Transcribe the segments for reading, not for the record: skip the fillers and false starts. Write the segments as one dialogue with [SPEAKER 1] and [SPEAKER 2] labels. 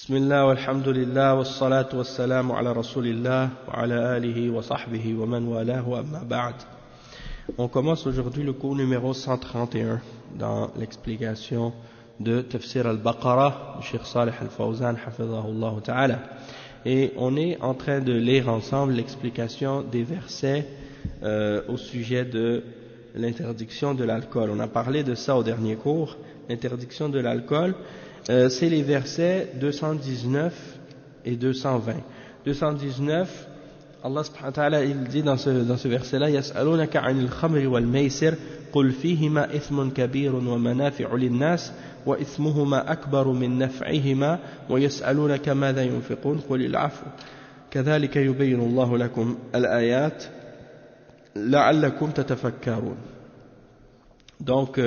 [SPEAKER 1] بسم الله والحمد لله والصلاة والسلام على رسول الله وعلى آله وصحبه ومن والاه وأما بعد. On commence aujourd'hui le cours numéro 131 dans l'explication de Tafsir al-Baqarah du Cheikh Salih al-Fawzan hafidhahullah ta'ala. Et on est en train de lire ensemble l'explication des versets au sujet de l'interdiction de l'alcool. On a parlé de ça au dernier cours, l'interdiction de l'alcool. C'est les versets 219 et 220. 219, Allah subhanahu wa ta'ala, il dit dans ce verset-là, يَسْأَلُونَكَ عَنِ الْخَمْرِ وَالْمَيْسِرِ قُلْ فِيهِمَا إِثْمٌ كَبِيرٌ وَمَنَافِعُ لِلنَّاسِ وَإِثْمُهُمَا أَكْبَرُ مِنْ نَفْعِهِمَا وَيَسْأَلُونَكَ مَاذَا يُنْفِقُونَ قُلِ الْعَفْوَ كَذَلِكَ يُبَيِّنُ اللَّهُ لَكُمْ الْآيَاتِ لَعَلَّكُمْ تَتَفَكَّرُونَ. Donc,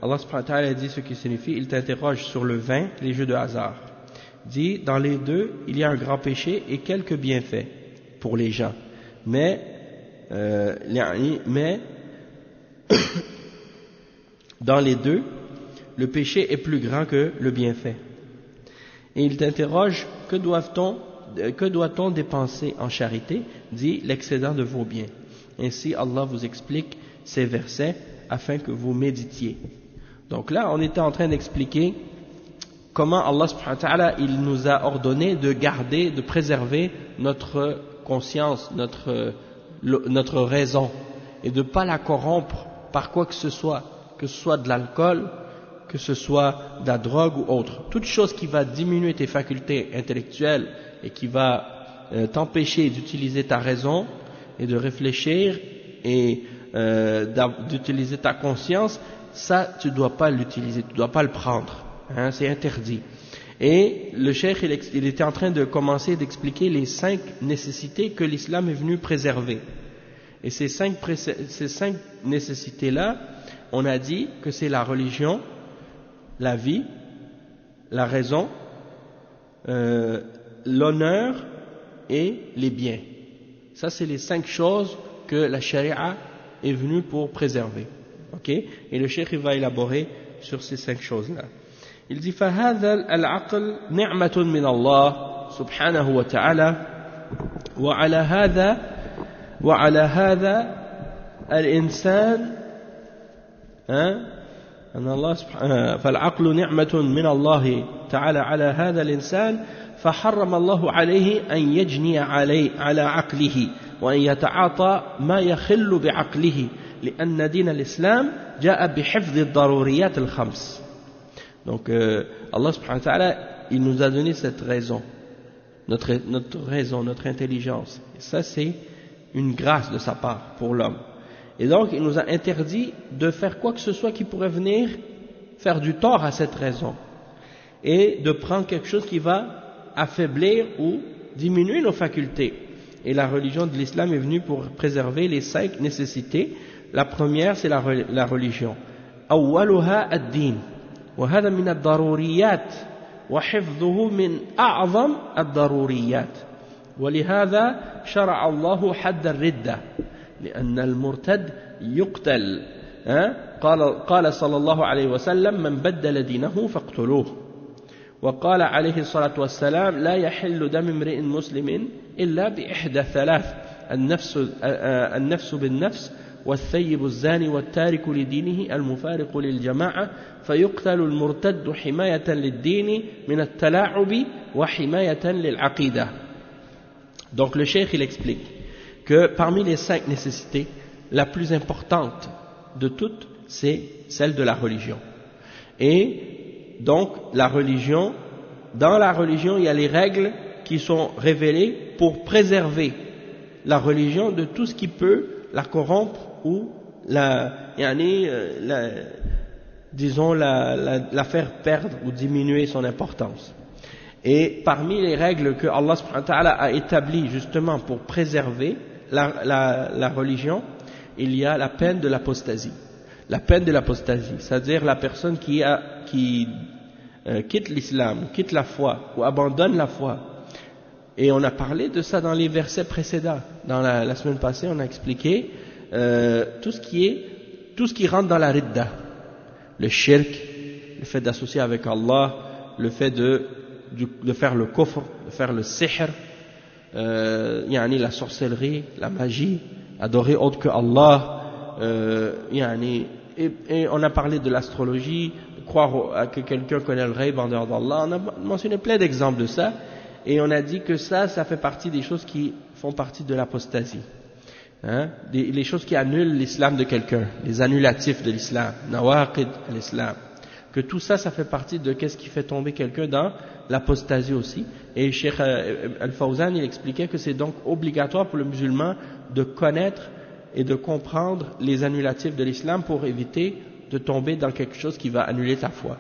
[SPEAKER 1] Allah subhanahu wa ta'ala dit ce qui signifie, il t'interroge sur le vin, les jeux de hasard. Dit, dans les deux, il y a un grand péché et quelques bienfaits pour les gens. Mais dans les deux, le péché est plus grand que le bienfait. Et il t'interroge, que doit-on dépenser en charité? Dit, l'excédent de vos biens. Ainsi, Allah vous explique ces versets afin que vous méditiez. Donc là, on était en train d'expliquer comment Allah subhanahu wa ta'ala, il nous a ordonné de garder, de préserver notre conscience, notre raison, et de ne pas la corrompre par quoi que ce soit de l'alcool, que ce soit de la drogue ou autre. Toute chose qui va diminuer tes facultés intellectuelles et qui va t'empêcher d'utiliser ta raison et de réfléchir et d'utiliser ta conscience, ça, tu ne dois pas l'utiliser, tu ne dois pas le prendre, hein, c'est interdit. Et le cheikh, il était en train de commencer d'expliquer les 5 nécessités que l'islam est venu préserver. Et ces 5 nécessités-là, on a dit que c'est la religion, la vie, la raison, l'honneur et les biens. Ça, c'est les 5 choses que la charia est venue pour préserver. Okay? Et le cheikh va élaborer sur ces 5 choses-là. Il dit فهذا العقل نعمة من الله سبحانه وتعالى وعلى هذا الإنسان أن الله فالعقل نعمة من الله تعالى على هذا الإنسان فحرم الله عليه أن يجني على عقله وأن يتعاطى ما يخل بعقله لأن دين الإسلام جاء بحفظ الضروريات الخمس. Donc Allah subhanahu wa ta'ala, il nous a donné cette raison, notre raison, notre intelligence. Et ça, c'est une grâce de sa part pour l'homme. Et donc il nous a interdit de faire quoi que ce soit qui pourrait venir faire du tort à cette raison et de prendre quelque chose qui va affaiblir ou diminuer nos facultés. Et la religion de l'islam est venue pour préserver les 5 nécessités. La première, c'est la religion. أولها الدين وهذا من الضروريات وحفظه من أعظم الضروريات ولهذا شرع الله حد الردة لأن المرتد يقتل قال صلى الله عليه وسلم من بدل دينه فاقتلوه وقال عليه الصلاة والسلام لا يحل دم امرئ مسلم إلا بإحدى 3 النفس بالنفس والثيب الزاني والتارك لدينه المفارق للجماعة فيقتل المرتد حماية للدين من التلاعب وحماية للعقيدة. Donc le cheikh il explique que parmi les 5 nécessités, la plus importante de toutes, c'est celle de la religion. Et donc la religion, dans la religion il y a les règles qui sont révélées pour préserver la religion de tout ce qui peut la corrompre ou la faire perdre ou diminuer son importance. Et parmi les règles que Allah subhanahu wa ta'ala a établies justement pour préserver la religion, il y a la peine de l'apostasie. La peine de l'apostasie, c'est-à-dire la personne qui quitte l'islam, quitte la foi ou abandonne la foi. Et on a parlé de ça dans les versets précédents. Dans la semaine passée, on a expliqué tout ce qui rentre dans la ridda, le shirk, le fait d'associer avec Allah, le fait de de faire le kufr, de faire le sihr, la sorcellerie, la magie, adorer autre que Allah, et on a parlé de l'astrologie, croire que quelqu'un connaît le ghaib en dehors d'Allah. On a mentionné plein d'exemples de ça, et on a dit que ça fait partie des choses qui font partie de l'apostasie. Les choses qui annulent l'islam de quelqu'un, les annulatifs de l'islam, nawaqid à l'islam, que tout ça fait partie de qu'est-ce qui fait tomber quelqu'un dans l'apostasie aussi. Et Cheikh Al-Fawzan, il expliquait que c'est donc obligatoire pour le musulman de connaître et de comprendre les annulatifs de l'islam pour éviter de tomber dans quelque chose qui va annuler ta foi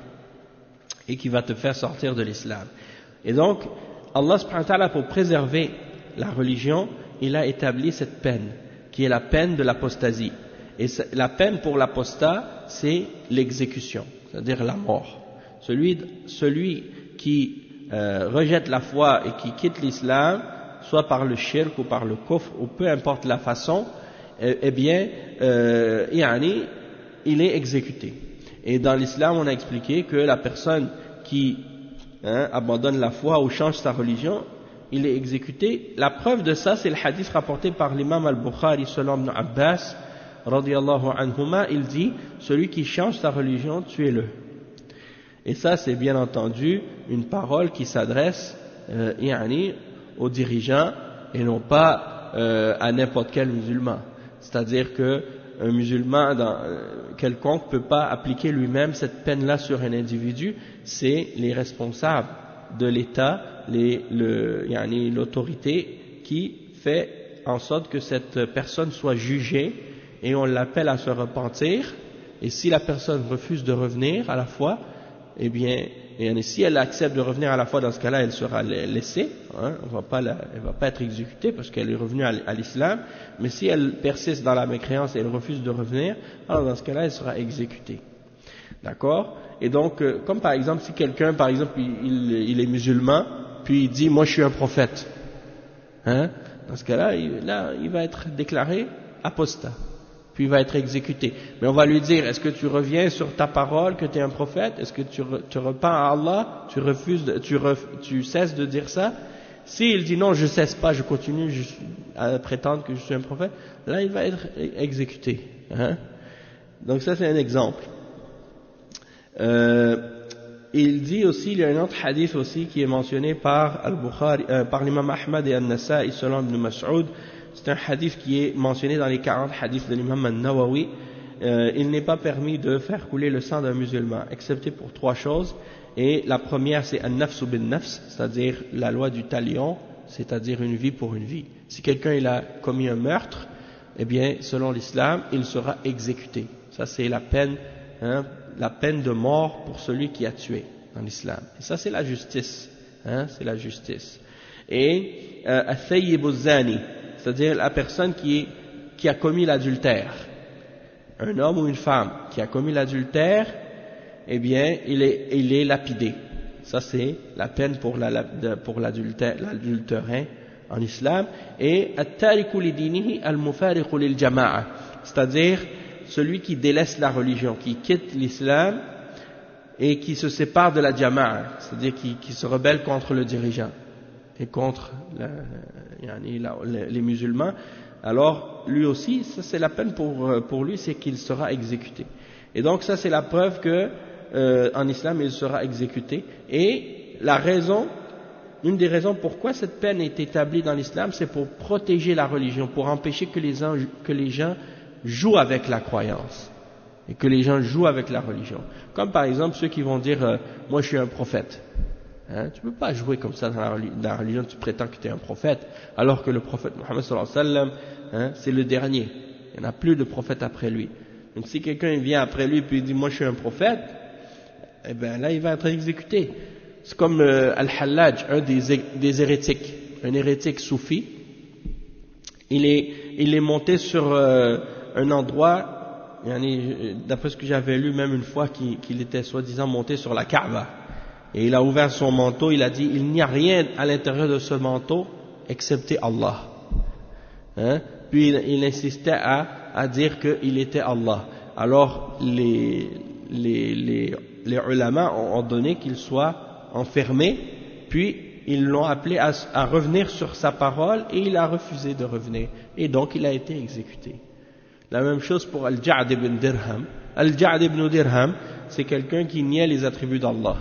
[SPEAKER 1] et qui va te faire sortir de l'islam. Et donc, Allah subhanahu wa ta'ala, pour préserver la religion, il a établi cette peine, qui est la peine de l'apostasie. Et la peine pour l'apostat, c'est l'exécution, c'est-à-dire la mort. Celui qui rejette la foi et qui quitte l'islam, soit par le shirk ou par le kufr, ou peu importe la façon, il est exécuté. Et dans l'islam, on a expliqué que la personne qui abandonne la foi ou change sa religion, il est exécuté. La preuve de ça, c'est le hadith rapporté par l'imam al-Bukhari selon Ibn Abbas, radiyallahu anhuma, il dit, celui qui change sa religion, tuez-le. Et ça, c'est bien entendu une parole qui s'adresse aux dirigeants et non pas à n'importe quel musulman. C'est-à-dire que un musulman quelconque ne peut pas appliquer lui-même cette peine-là sur un individu, c'est les responsables de l'État, l'autorité qui fait en sorte que cette personne soit jugée et on l'appelle à se repentir, et si la personne refuse de revenir à la foi, eh bien, si elle accepte de revenir à la foi, dans ce cas-là, elle sera laissée, elle va pas être exécutée parce qu'elle est revenue à l'islam, mais si elle persiste dans la mécréance et elle refuse de revenir, alors dans ce cas-là, elle sera exécutée. D'accord? Et donc, comme par exemple, si quelqu'un, par exemple, il est musulman, puis il dit, moi je suis un prophète, dans ce cas-là, il va être déclaré apostat. Puis il va être exécuté. Mais on va lui dire, est-ce que tu reviens sur ta parole que tu es un prophète? Est-ce que tu repens à Allah? Tu cesses de dire ça? S'il dit non, je cesse pas, je continue à prétendre que je suis un prophète, là il va être exécuté. Donc ça c'est un exemple. Il dit aussi, il y a un autre hadith aussi qui est mentionné par Al-Bukhari, par l'imam Ahmad et An-Nasa'i selon Ibn Mas'ud. C'est un hadith qui est mentionné dans les 40 hadiths de l'imam An-Nawawi. Il n'est pas permis de faire couler le sang d'un musulman, excepté pour 3 choses. Et la première, c'est An-Nafsu bin-Nafs, c'est-à-dire la loi du talion, c'est-à-dire une vie pour une vie. Si quelqu'un il a commis un meurtre, eh bien, selon l'islam, il sera exécuté. Ça, c'est la peine de mort pour celui qui a tué dans l'islam. Et ça, c'est la justice. C'est la justice. Et Al-Thayyib al-Zani, c'est-à-dire la personne qui a commis l'adultère, un homme ou une femme qui a commis l'adultère, eh bien, il est lapidé. Ça, c'est la peine pour l'adultérin en islam. Et at-tariku li dinihi al-mufariqu lil jama'a, c'est-à-dire celui qui délaisse la religion, qui quitte l'islam et qui se sépare de la jama'a, c'est-à-dire qui se rebelle contre le dirigeant et contre les musulmans, alors lui aussi, ça c'est la peine pour lui, c'est qu'il sera exécuté. Et donc ça c'est la preuve que en islam il sera exécuté. Et une des raisons pourquoi cette peine est établie dans l'islam, c'est pour protéger la religion, pour empêcher que les gens jouent avec la croyance et que les gens jouent avec la religion. Comme par exemple ceux qui vont dire moi je suis un prophète. Tu ne peux pas jouer comme ça dans la religion, tu prétends que tu es un prophète, alors que le prophète Mohammed sallallahu alayhi wa sallam, c'est le dernier. Il n'y en a plus de prophète après lui. Donc si quelqu'un vient après lui et puis il dit moi je suis un prophète, eh bien là il va être exécuté. C'est comme Al-Hallaj, un des hérétiques, un hérétique soufi. Il est monté sur un endroit, d'après ce que j'avais lu même une fois, qu'il était soi-disant monté sur la Kaaba. Et il a ouvert son manteau, il a dit, il n'y a rien à l'intérieur de ce manteau excepté Allah. Puis il insistait à dire qu'il était Allah. Alors les ulama ont ordonné qu'il soit enfermé, puis ils l'ont appelé à revenir sur sa parole et il a refusé de revenir. Et donc il a été exécuté. La même chose pour Al-Ja'd ibn Dirham. Al-Ja'd ibn Dirham, c'est quelqu'un qui niait les attributs d'Allah.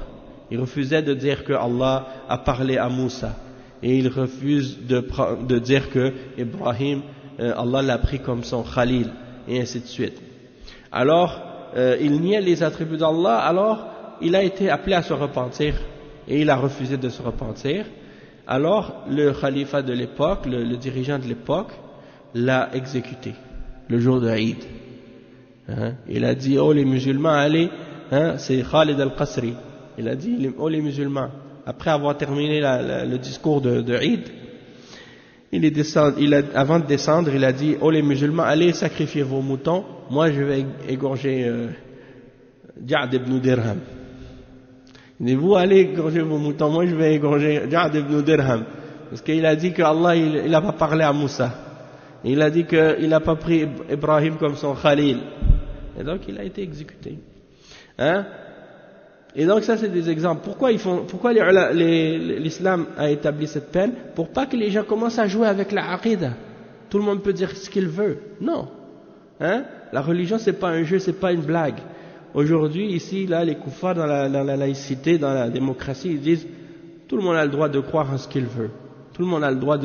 [SPEAKER 1] Il refusait de dire que Allah a parlé à Moussa. Et il refuse de dire que Ibrahim, Allah l'a pris comme son Khalil, et ainsi de suite. Alors, il niait les attributs d'Allah, alors il a été appelé à se repentir, et il a refusé de se repentir. Alors, le khalifa de l'époque, le dirigeant de l'époque, l'a exécuté, le jour de Eid. Il a dit, oh les musulmans, allez, c'est Khalid al-Qasri, il a dit, oh les musulmans, après avoir terminé le discours de Eid, avant de descendre, il a dit, oh les musulmans, allez sacrifier vos moutons, moi je vais égorger Ja'd ibn Dirham. Il dit, vous allez égorger vos moutons, moi je vais égorger Ja'd ibn Dirham. Parce qu'il a dit qu'Allah, il n'a pas parlé à Moussa. Il a dit qu'il n'a pas pris Ibrahim comme son Khalil. Et donc il a été exécuté. Et donc ça c'est des exemples. Pourquoi l'islam a établi cette peine? Pour pas que les gens commencent à jouer avec la aqidah. Tout le monde peut dire ce qu'il veut. Non. La religion c'est pas un jeu, c'est pas une blague. Aujourd'hui ici là les koufars dans la laïcité, dans la démocratie, ils disent tout le monde a le droit de croire en ce qu'il veut. Tout le monde a le droit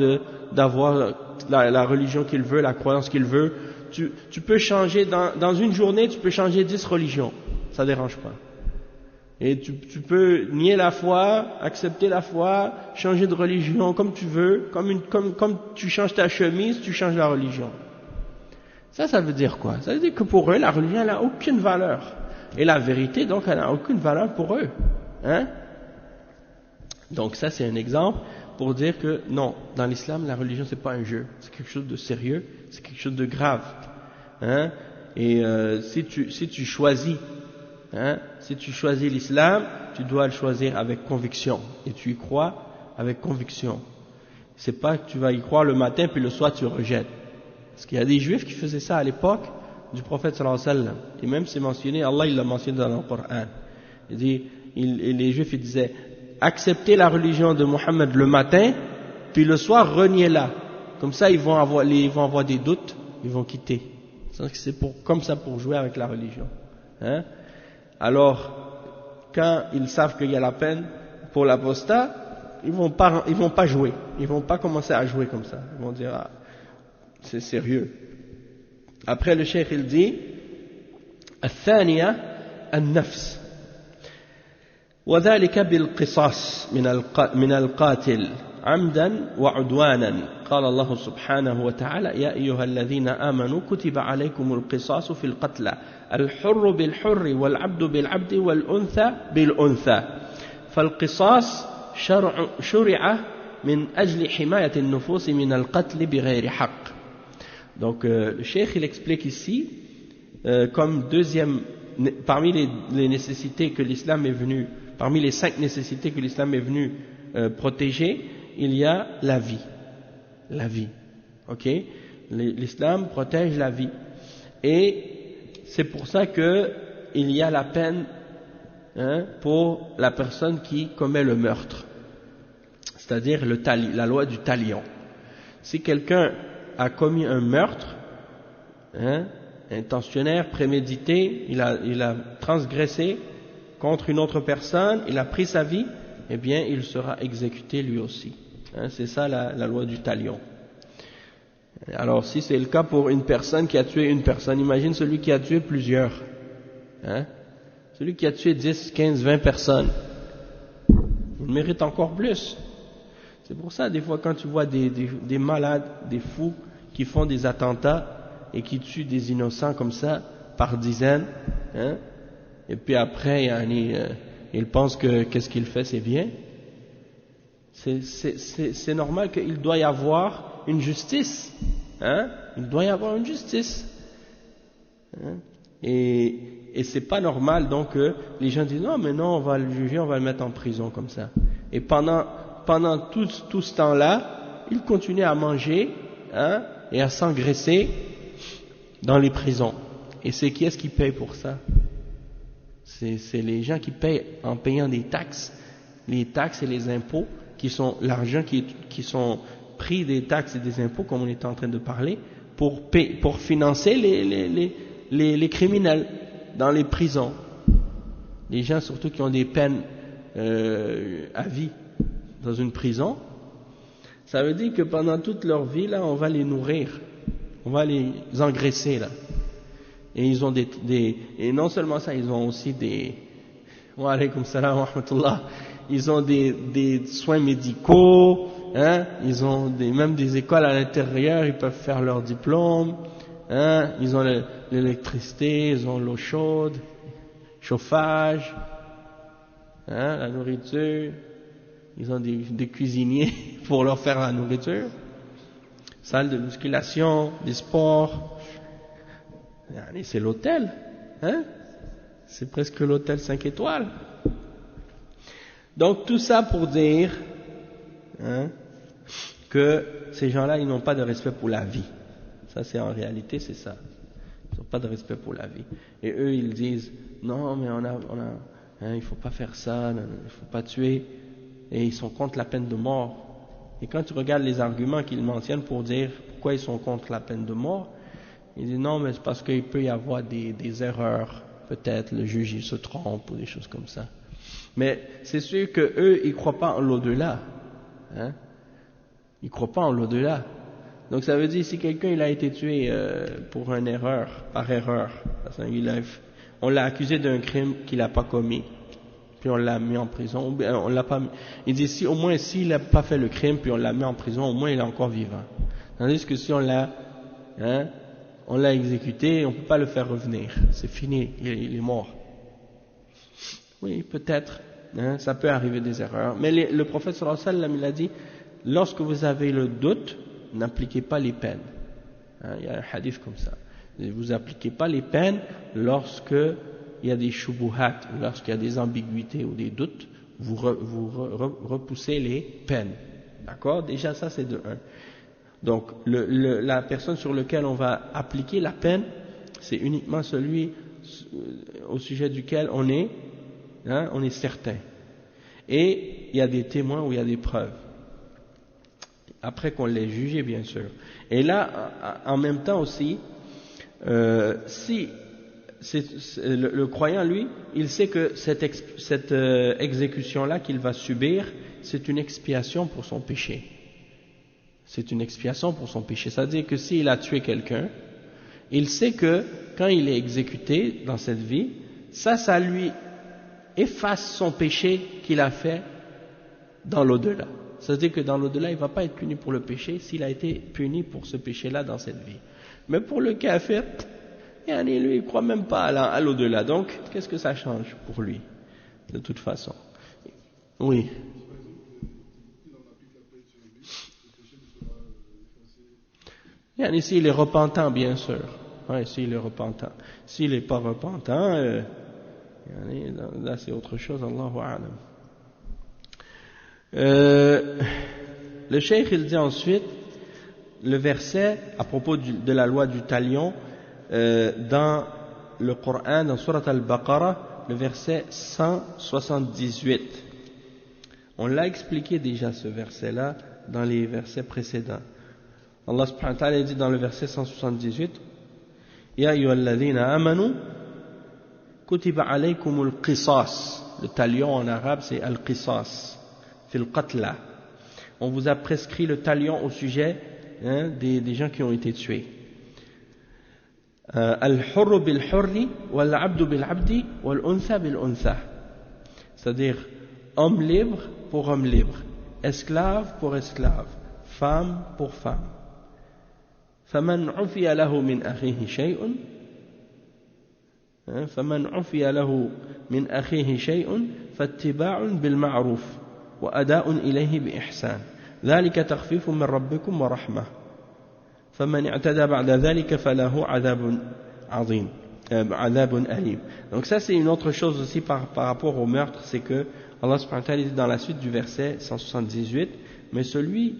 [SPEAKER 1] d'avoir la religion qu'il veut, la croyance qu'il veut. Tu peux changer dans une journée, tu peux changer 10 religions. Ça dérange pas. Et tu peux nier la foi, accepter la foi, changer de religion comme tu veux, comme tu changes ta chemise, tu changes la religion. Ça veut dire quoi? Ça veut dire que pour eux, la religion n'a aucune valeur. Et la vérité, donc, elle n'a aucune valeur pour eux. Donc ça, c'est un exemple pour dire que non, dans l'islam, la religion, c'est pas un jeu. C'est quelque chose de sérieux, c'est quelque chose de grave. Et si tu choisis l'islam, tu dois le choisir avec conviction. Et tu y crois avec conviction. C'est pas que tu vas y croire le matin puis le soir tu rejettes. Parce qu'il y a des juifs qui faisaient ça à l'époque du prophète sallallahu alayhi wa sallam. Et même c'est mentionné, Allah il l'a mentionné dans le Coran. Il dit, les juifs ils disaient, acceptez la religion de Mohammed le matin, puis le soir reniez-la. Comme ça ils vont avoir des doutes, ils vont quitter. C'est comme ça pour jouer avec la religion. Alors, quand ils savent qu'il y a la peine pour l'apostat, ils vont pas jouer. Ils vont pas commencer à jouer comme ça. Ils vont dire, ah, c'est sérieux. Après, le cheikh, il dit, الثانية النفس وذلك بالقصاص من القاتل عمدا وعدوانا قال الله سبحانه وتعالى يا أيها الذين آمنوا كتب عليكم القصاص في القتلى الحر بالحر والعبد بالعبد والأنثى بالأنثى فالقصاص شرع من أجل حماية النفوس من القتل بغير حق. Donc le cheikh il explique ici comme deuxième parmi les nécessités que l'islam est venu, parmi les 5 nécessités que l'islam est venu protéger, il y a la vie. La vie. Ok? L'islam protège la vie. Et c'est pour ça que il y a la peine pour la personne qui commet le meurtre. C'est-à-dire la loi du talion. Si quelqu'un a commis un meurtre, intentionnaire, prémédité, il a transgressé contre une autre personne, il a pris sa vie, eh bien il sera exécuté lui aussi. C'est ça la loi du talion. Alors si c'est le cas pour une personne qui a tué une personne, imagine celui qui a tué plusieurs. Celui qui a tué 10, 15, 20 personnes, il mérite encore plus. C'est pour ça, des fois, quand tu vois des malades, des fous qui font des attentats et qui tuent des innocents comme ça, par dizaines, et puis après, ils pensent que qu'est-ce qu'il fait, c'est bien. C'est normal qu'il doit y avoir une justice. Il doit y avoir une justice. Et c'est pas normal, donc, que les gens disent, non, mais non, on va le juger, on va le mettre en prison comme ça. Et pendant tout ce temps-là, il continue à manger et à s'engraisser dans les prisons. Et c'est qui est-ce qui paye pour ça? C'est les gens qui payent en payant des taxes les taxes et les impôts, qui sont l'argent qui sont pris des taxes et des impôts, comme on était en train de parler, pour financer les criminels dans les prisons. Les gens surtout qui ont des peines à vie dans une prison, ça veut dire que pendant toute leur vie, là, on va les nourrir, on va les engraisser, là. Et ils ont et non seulement ça, ils ont aussi wa alaykum salam wa rahmatullah, ils ont des soins médicaux, hein, ils ont même des écoles à l'intérieur, ils peuvent faire leur diplôme, hein, ils ont l'électricité, ils ont l'eau chaude, chauffage, hein, la nourriture, ils ont des cuisiniers pour leur faire la nourriture, salle de musculation, des sports, c'est l'hôtel, hein, c'est presque l'hôtel 5 étoiles. Donc tout ça pour dire, hein, que ces gens-là, ils n'ont pas de respect pour la vie. Ça, c'est en réalité, c'est ça. Ils n'ont pas de respect pour la vie. Et eux, ils disent, non, mais hein, il faut pas faire ça, il faut pas tuer. Et ils sont contre la peine de mort. Et quand tu regardes les arguments qu'ils mentionnent pour dire pourquoi ils sont contre la peine de mort, ils disent non, mais c'est parce qu'il peut y avoir des erreurs. Peut-être le juge il se trompe ou des choses comme ça. Mais c'est sûr que eux, ils croient pas en l'au-delà. Hein? Ils croient pas en l'au-delà. Donc ça veut dire si quelqu'un il a été tué pour une erreur, par erreur, on l'a accusé d'un crime qu'il n'a pas commis, puis on l'a mis en prison, ou bien on l'a pas mis. Il dit si au moins s'il n'a pas fait le crime, puis on l'a mis en prison, au moins il est encore vivant. Tandis que si on l'a exécuté, on ne peut pas le faire revenir. C'est fini, il est mort. Oui, peut-être, hein, ça peut arriver des erreurs. Mais le prophète sallallahu alayhi wa sallam, il a dit, lorsque vous avez le doute, n'appliquez pas les peines. Hein, il y a un hadith comme ça. Vous n'appliquez pas les peines lorsque il y a des shubuhat, lorsqu'il y a des ambiguïtés ou des doutes, vous repoussez les peines. D'accord? Déjà ça c'est de 1. Donc la personne sur laquelle on va appliquer la peine, c'est uniquement celui au sujet duquel on est certain. Et il y a des témoins ou il y a des preuves. Après qu'on l'ait jugé, bien sûr. Et là, en même temps aussi, si le croyant, lui, il sait que cette exécution-là qu'il va subir, c'est une expiation pour son péché. C'est une expiation pour son péché. C'est-à-dire que s'il a tué quelqu'un, il sait que quand il est exécuté dans cette vie, ça lui efface son péché qu'il a fait dans l'au-delà. C'est-à-dire que dans l'au-delà, il ne va pas être puni pour le péché s'il a été puni pour ce péché-là dans cette vie. Mais pour le kafir, lui, il ne croit même pas à l'au-delà. Donc, qu'est-ce que ça change pour lui, de toute façon? Oui. S'il est repentant, bien sûr. Oui, s'il est repentant. S'il n'est pas repentant, là c'est autre chose, Allahu a'lam. Le cheikh il dit ensuite le verset à propos de la loi du talion dans le Coran, dans Surat Al-Baqarah, le verset 178. On l'a expliqué déjà ce verset là dans les versets précédents. Allah subhanahu wa ta'ala dit dans le verset 178, Ya ayyuhalladhina amanu kutiba alaykumul qisas. Le talion en arabe c'est al-qisas fil qatla. On vous a prescrit le talion au sujet des gens qui ont été tués. Al-hurru bil-hurri wal-abdu bil-abdi wal-untha bil-untha. C'est-à-dire homme libre pour homme libre, esclave pour esclave, femme pour femme. فمن عفي له من أخيه شيء فاتباع بالمعروف وأداء إليه بإحسان ذلك تخفيف من ربكم ورحمة فمن اعتدى بعد ذلك فله عذاب أليم. Donc ça c'est une autre chose aussi par rapport au meurtre, c'est que Allah subhanahu wa ta'ala dit dans la suite du verset 178, mais celui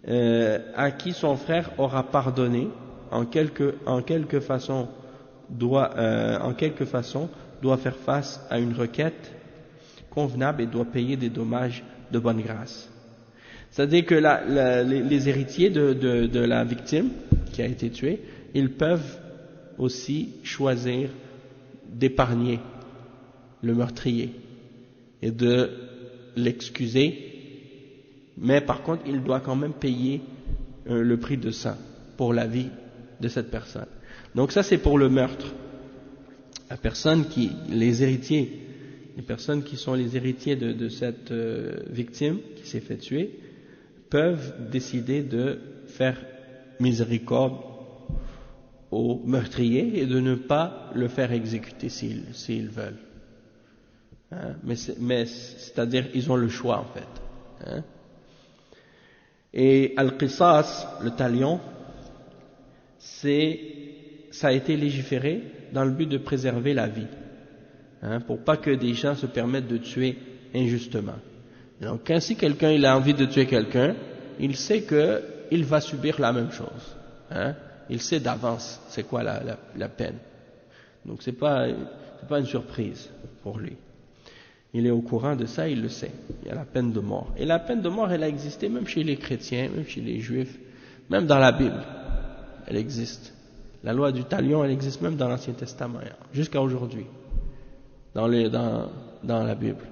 [SPEAKER 1] à qui son frère aura pardonné en quelque façon doit faire face à une requête convenable et doit payer des dommages de bonne grâce. C'est-à-dire que les héritiers de la victime qui a été tuée, ils peuvent aussi choisir d'épargner le meurtrier et de l'excuser, mais par contre il doit quand même payer le prix de sang pour la vie de cette personne. Donc ça c'est pour le meurtre. Les personnes qui sont les héritiers de cette victime qui s'est fait tuer peuvent décider de faire miséricorde au meurtrier et de ne pas le faire exécuter s'ils veulent. Hein? Mais c'est-à-dire ils ont le choix en fait. Hein? Et al-qisas, le talion, ça a été légiféré dans le but de préserver la vie, hein, pour pas que des gens se permettent de tuer injustement. Donc quand si quelqu'un il a envie de tuer quelqu'un, il sait que il va subir la même chose. Hein? Il sait d'avance c'est quoi la peine. Donc c'est pas une surprise pour lui. Il est au courant de ça, il le sait. Il y a la peine de mort. Et la peine de mort, elle a existé même chez les chrétiens, même chez les juifs, même dans la Bible. Elle existe. La loi du talion, elle existe même dans l'Ancien Testament, jusqu'à aujourd'hui, dans la Bible.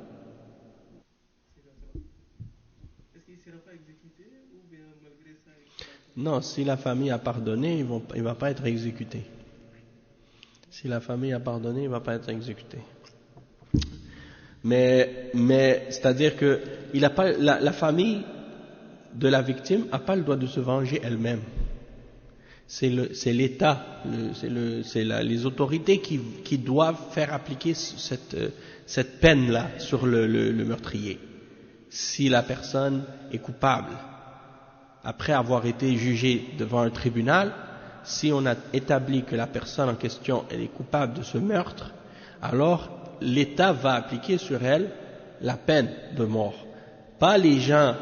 [SPEAKER 2] Est-ce qu'il ne sera pas exécuté ou bien malgré ça
[SPEAKER 1] Non, si la famille a pardonné, il ne va pas être exécuté. Si la famille a pardonné, il ne va pas être exécuté. Mais c'est-à-dire que la famille de la victime n'a pas le droit de se venger elle-même. C'est l'État, les autorités qui doivent faire appliquer cette peine-là sur le meurtrier. Si la personne est coupable, après avoir été jugée devant un tribunal, si on a établi que la personne en question elle est coupable de ce meurtre, alors l'État va appliquer sur elle la peine de mort. Pas les gens,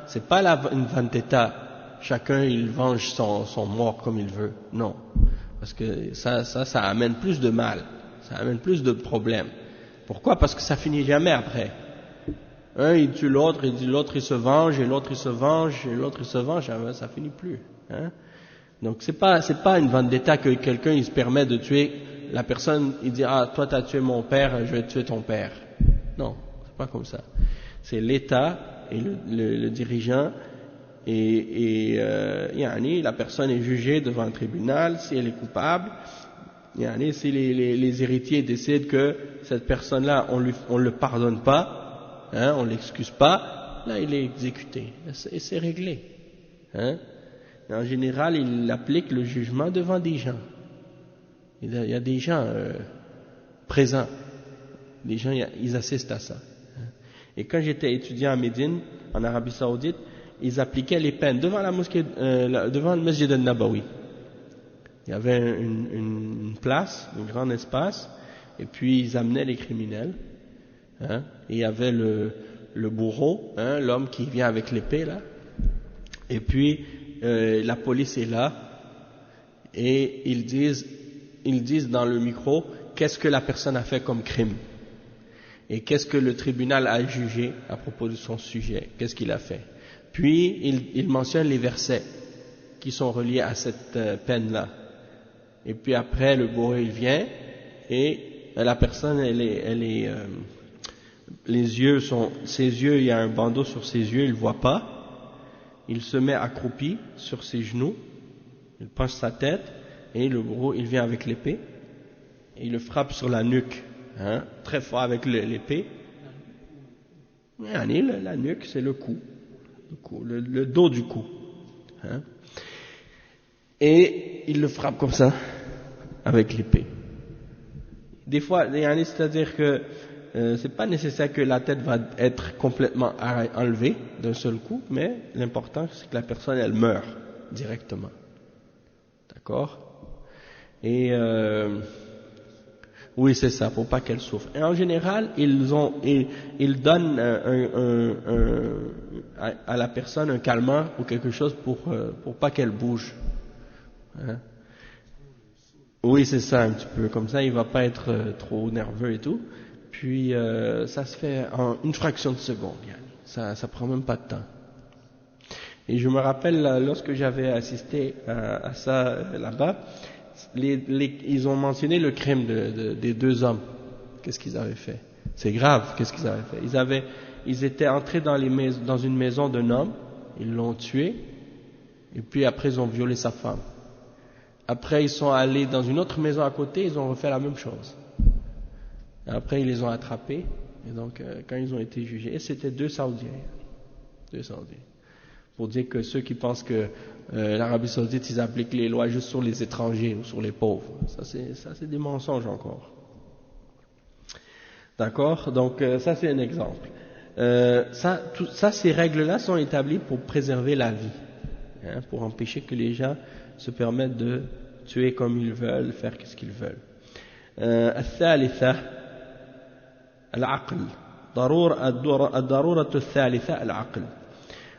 [SPEAKER 1] c'est pas une vendetta. Chacun il venge son mort comme il veut. Non, parce que ça amène plus de mal, ça amène plus de problèmes. Pourquoi? Parce que ça finit jamais après. Un il tue l'autre, et l'autre il se venge, et l'autre il se venge, et l'autre il se venge, ça finit plus. Hein? Donc c'est pas une vendetta que quelqu'un il se permet de tuer la personne, il dit ah toi t'as tué mon père, je vais tuer ton père. Non, c'est pas comme ça. C'est l'État et le dirigeant. Et la personne est jugée devant un tribunal si elle est coupable. Si les héritiers décident que cette personne-là, on le pardonne pas, hein, on l'excuse pas, là il est exécuté et c'est réglé. Hein. Et en général, il applique le jugement devant des gens. Il y a des gens présents, des gens ils assistent à ça. Et quand j'étais étudiant à Médine, en Arabie Saoudite, ils appliquaient les peines devant la mosquée, devant le Masjid al-Nabawi. Il y avait une place, un grand espace, et puis ils amenaient les criminels. Hein, et il y avait le bourreau, hein, l'homme qui vient avec l'épée là. Et puis la police est là, et ils disent dans le micro qu'est-ce que la personne a fait comme crime et qu'est-ce que le tribunal a jugé à propos de son sujet, qu'est-ce qu'il a fait. Puis il mentionne les versets qui sont reliés à cette peine-là. Et puis après le bourreau il vient et la personne ses yeux, il y a un bandeau sur ses yeux, il ne voit pas. Il se met accroupi sur ses genoux, il penche sa tête et le bourreau il vient avec l'épée et il le frappe sur la nuque, hein, très fort avec l'épée. La nuque c'est le cou. Le dos du cou, hein? Et il le frappe comme ça avec l'épée. Des fois, c'est-à-dire que c'est pas nécessaire que la tête va être complètement enlevée d'un seul coup, mais l'important c'est que la personne elle meurt directement, d'accord? Et oui, c'est ça, pour pas qu'elle souffre. Et en général, ils donnent à la personne un calmant ou quelque chose pour pas qu'elle bouge. Hein? Oui, c'est ça, un petit peu. Comme ça, il va pas être trop nerveux et tout. Puis ça se fait en une fraction de seconde, ça prend même pas de temps. Et je me rappelle lorsque j'avais assisté à ça là-bas, ils ont mentionné le crime des deux hommes. Qu'est-ce qu'ils avaient fait? C'est grave, qu'est-ce qu'ils avaient fait? Ils étaient entrés dans une maison d'un homme, ils l'ont tué, et puis après ils ont violé sa femme. Après ils sont allés dans une autre maison à côté, ils ont refait la même chose. Et après ils les ont attrapés, et donc quand ils ont été jugés, et c'était deux Saoudiens. Pour dire que ceux qui pensent que l'Arabie Saoudite, ils appliquent les lois juste sur les étrangers ou sur les pauvres. Ça c'est des mensonges encore. D'accord? Donc ça c'est un exemple. Ces règles-là sont établies pour préserver la vie, pour empêcher que les gens se permettent de tuer comme ils veulent, faire ce qu'ils veulent. الثالثة العقل الضرورة الثالثة العقل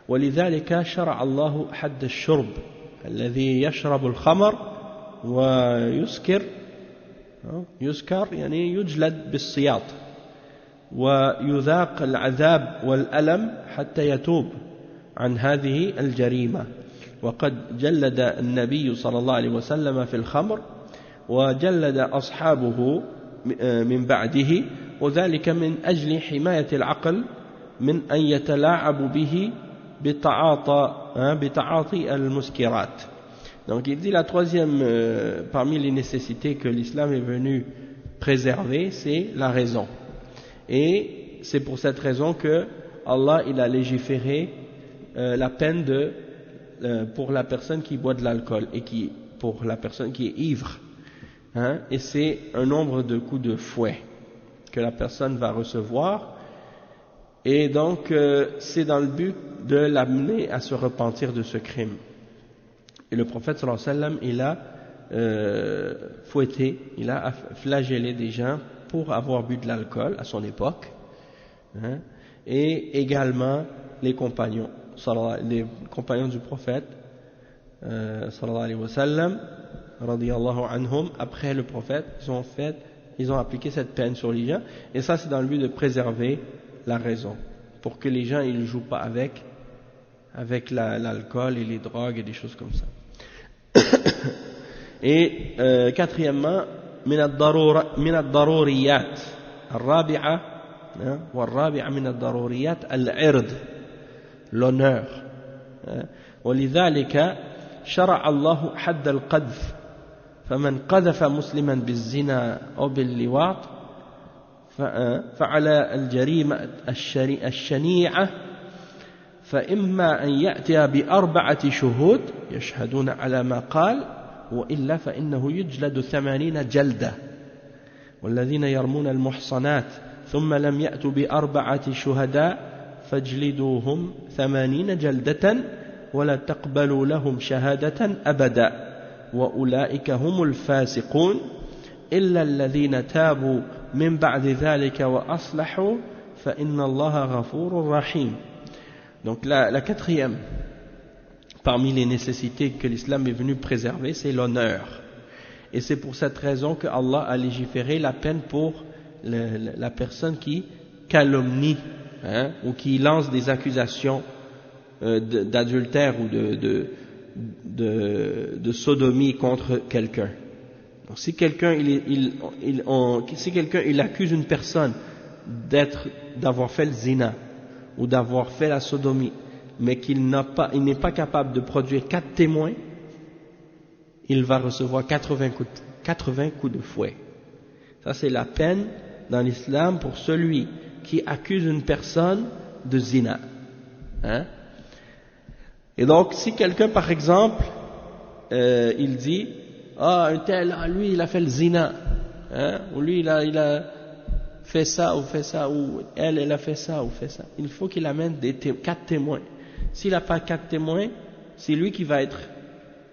[SPEAKER 1] ولذلك شرع الله حد الشرب الذي يشرب الخمر ويسكر يعني يجلد بالسياط ويذاق العذاب والألم حتى يتوب عن هذه الجريمة وقد جلد النبي صلى الله عليه وسلم في الخمر وجلد أصحابه من بعده وذلك من أجل حماية العقل من أن يتلاعب به بتعاطي المسكرات. Donc il dit la troisième parmi les nécessités que l'islam est venu préserver, c'est la raison. Et c'est pour cette raison que Allah il a légiféré la peine pour la personne qui boit de l'alcool et pour la personne qui est ivre. Et c'est un nombre de coups de fouet que la personne va recevoir. Et donc c'est dans le but de l'amener à se repentir de ce crime. Et le prophète sallallahu alayhi wa sallam, il a fouetté, il a flagellé des gens pour avoir bu de l'alcool à son époque, et également les compagnons du prophète sallallahu alayhi wa sallam, radiyallahu anhum, après le prophète, ils ont appliqué cette peine sur les gens, et ça c'est dans le but de préserver la raison, pour que les gens ils jouent pas avec l'alcool et les drogues et des choses comme ça. Et quatrièmement, من الضروريات الرابعة والرابعة من الضروريات العرض l'honneur ولذلك شرع الله حد القذف فمن قذف مسلما بالزنا أو باللواط فعلى الجريمة الشنيعة فإما أن يأتي بأربعة شهود يشهدون على ما قال وإلا فإنه يجلد 80 جلدة والذين يرمون المحصنات ثم لم يأتوا بأربعة شهداء فاجلدوهم 80 جلدة ولا تقبلوا لهم شهادة أبدا وأولئك هم الفاسقون إلا الذين تابوا من بعد ذلك وأصلحوا فإن الله غفور رحيم. Donc la quatrième parmi les nécessités que l'islam est venu préserver, c'est l'honneur. Et c'est pour cette raison que Allah a légiféré la peine pour la personne qui calomnie ou qui lance des accusations d'adultère ou de sodomie contre quelqu'un. Donc si quelqu'un il accuse une personne d'avoir fait le zina ou d'avoir fait la sodomie, mais qu'il n'est pas capable de produire 4 témoins, il va recevoir 80 coups de fouet. Ça c'est la peine dans l'islam pour celui qui accuse une personne de zina. Et donc si quelqu'un par exemple il dit un tel, lui il a fait le zina, ou lui il a fait ça ou elle a fait ça ou fait ça, il faut qu'il amène 4 témoins. S'il n'a pas 4 témoins, c'est lui qui va être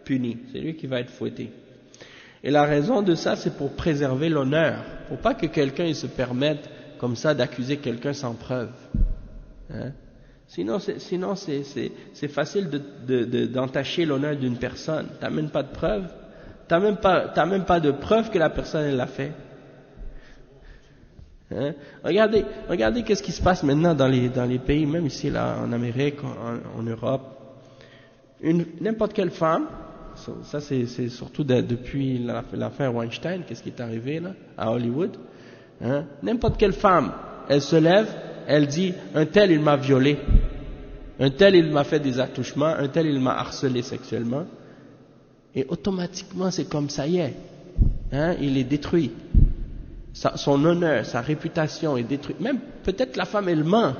[SPEAKER 1] puni, c'est lui qui va être fouetté. Et la raison de ça, c'est pour préserver l'honneur, pour pas que quelqu'un il se permette comme ça d'accuser quelqu'un sans preuve. Sinon c'est facile d'entacher l'honneur d'une personne. T'as même pas de preuve, t'as même pas de preuve que la personne elle l'a fait. Hein? Regardez qu'est-ce qui se passe maintenant dans les pays, même ici là en Amérique, en Europe. N'importe quelle femme, ça c'est surtout depuis l'affaire Weinstein, qu'est-ce qui est arrivé là à Hollywood, hein? N'importe quelle femme, elle se lève, elle dit un tel il m'a violé, un tel il m'a fait des attouchements, un tel il m'a harcelé sexuellement, et automatiquement c'est comme ça y est, hein? Il est détruit. Son honneur, sa réputation est détruite. Même peut-être la femme elle ment,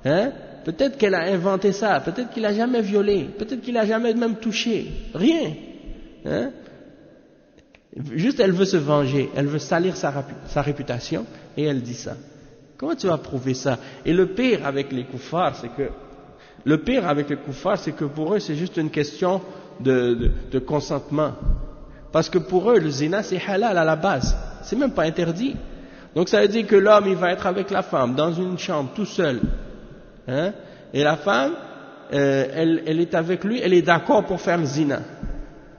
[SPEAKER 1] hein? Peut-être qu'elle a inventé ça, peut-être qu'il a jamais violé, peut-être qu'il a jamais même touché, rien, hein? Juste elle veut se venger, elle veut salir sa réputation et elle dit ça. Comment tu vas prouver ça? Et le pire avec les koufars, c'est que pour eux c'est juste une question de consentement. Parce que pour eux le zina c'est halal à la base. C'est même pas interdit. Donc ça veut dire que l'homme il va être avec la femme dans une chambre tout seul, hein? Et la femme elle est avec lui, elle est d'accord pour faire le zina.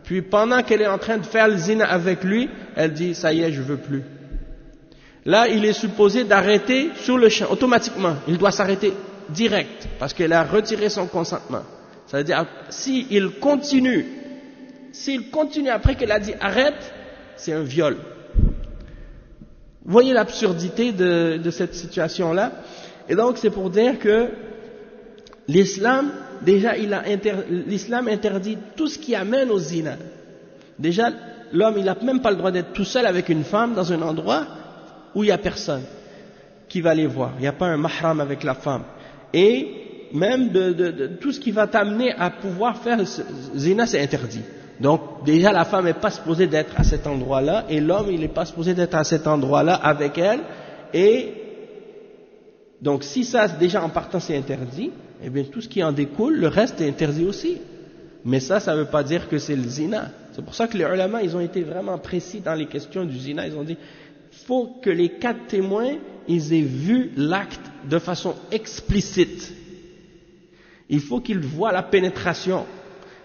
[SPEAKER 1] Puis pendant qu'elle est en train de faire le zina avec lui, elle dit ça y est, je veux plus. Là il est supposé d'arrêter sur le champ automatiquement. Il doit s'arrêter direct parce qu'elle a retiré son consentement. Ça veut dire s'il continue après qu'elle a dit arrête, c'est un viol. Vous voyez l'absurdité de cette situation-là. Et donc c'est pour dire que l'islam, déjà l'islam interdit tout ce qui amène au zina. Déjà l'homme il n'a même pas le droit d'être tout seul avec une femme dans un endroit où il n'y a personne qui va les voir. Il n'y a pas un mahram avec la femme. Et même de tout ce qui va t'amener à pouvoir faire le zina, c'est interdit. Donc déjà la femme n'est pas supposée d'être à cet endroit-là et l'homme il n'est pas supposé d'être à cet endroit-là avec elle. Et donc si ça déjà en partant c'est interdit, eh bien tout ce qui en découle, le reste est interdit aussi. Mais ça ne veut pas dire que c'est le zina. C'est pour ça que les ulama ils ont été vraiment précis dans les questions du zina. Ils ont dit faut que les 4 témoins ils aient vu l'acte de façon explicite. Il faut qu'ils voient la pénétration.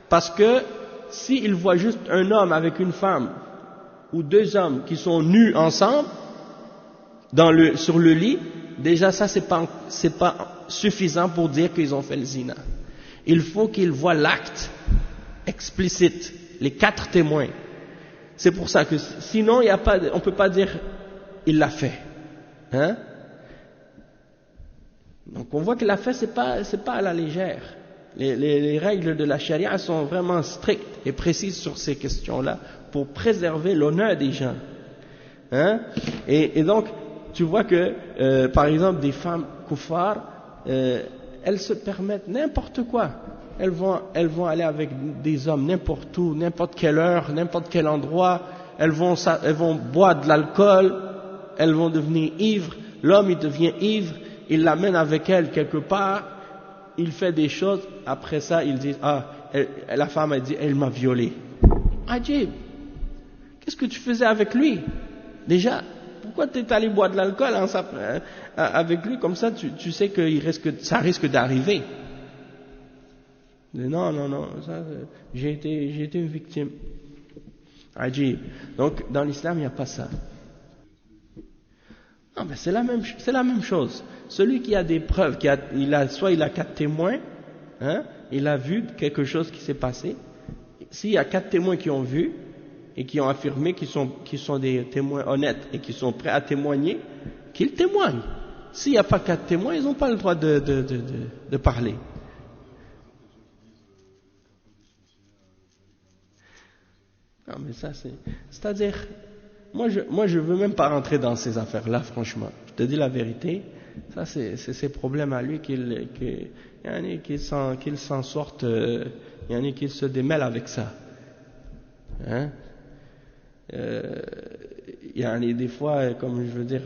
[SPEAKER 1] Parce que s'ils voient juste un homme avec une femme ou 2 hommes qui sont nus ensemble sur le lit, déjà ça c'est pas suffisant pour dire qu'ils ont fait le zina. Il faut qu'ils voient l'acte explicite, les 4 témoins. C'est pour ça que sinon on peut pas dire il l'a fait, hein? Donc on voit que l'a fait c'est pas à la légère. Les règles de la charia sont vraiment strictes et précises sur ces questions-là pour préserver l'honneur des gens. Hein? Et donc, tu vois que, par exemple, des femmes koufars, elles se permettent n'importe quoi. Elles vont aller avec des hommes n'importe où, n'importe quelle heure, n'importe quel endroit. Elles vont boire de l'alcool, elles vont devenir ivres. L'homme, il devient ivre, il l'amène avec elle quelque part. Il fait des choses, après ça, ils disent, la femme a dit, elle m'a violé. Ajib, qu'est-ce que tu faisais avec lui? Déjà, pourquoi tu es allé boire de l'alcool avec lui, comme ça, tu sais que ça risque d'arriver. Non, j'ai été une victime. Ajib. Donc, dans l'islam, il n'y a pas ça. Non, mais c'est la même chose. Celui qui a des preuves, soit il a 4 témoins, hein, il a vu quelque chose qui s'est passé. S'il y a 4 témoins qui ont vu et qui ont affirmé qu'ils sont des témoins honnêtes et qui sont prêts à témoigner, qu'ils témoignent. S'il n'y a pas 4 témoins, ils n'ont pas le droit de parler. Non, mais ça c'est-à-dire, moi je veux même pas rentrer dans ces affaires-là, franchement. Je te dis la vérité. Ça c'est ses problèmes à lui qu'il s'en sorte, qu'il se démêle avec ça. Hein? Des fois, comme je veux dire,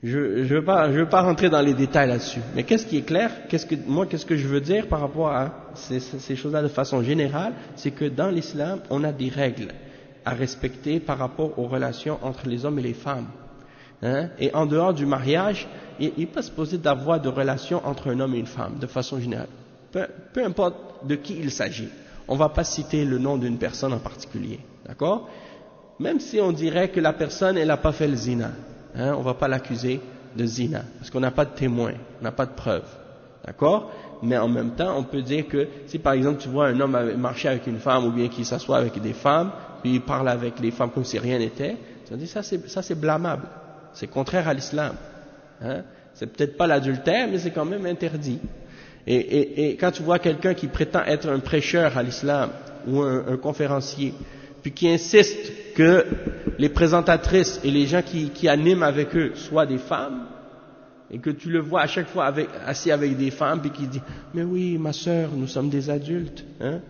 [SPEAKER 1] je veux pas rentrer dans les détails là-dessus. Mais qu'est-ce qui est clair? Qu'est-ce que je veux dire par rapport à ces choses-là de façon générale, c'est que dans l'islam, on a des règles à respecter par rapport aux relations entre les hommes et les femmes. Hein? Et en dehors du mariage, il n'est pas supposé d'avoir de relation entre un homme et une femme, de façon générale. Peu importe de qui il s'agit. On ne va pas citer le nom d'une personne en particulier. D'accord? Même si on dirait que la personne, elle n'a pas fait le zina. hein, on ne va pas l'accuser de zina, parce qu'on n'a pas de témoin, on n'a pas de preuve. D'accord? Mais en même temps, on peut dire que si par exemple tu vois un homme marcher avec une femme ou bien qu'il s'assoit avec des femmes, puis il parle avec les femmes comme si rien n'était, tu vas dire ça c'est blâmable, c'est contraire à l'islam. Hein? C'est peut-être pas l'adultère, mais c'est quand même interdit. Et quand tu vois quelqu'un qui prétend être un prêcheur à l'islam ou un conférencier, puis qui insiste que les présentatrices et les gens qui animent avec eux soient des femmes, et que tu le vois à chaque fois assis avec des femmes, puis qui dit « Mais oui, ma sœur, nous sommes des adultes. Hein?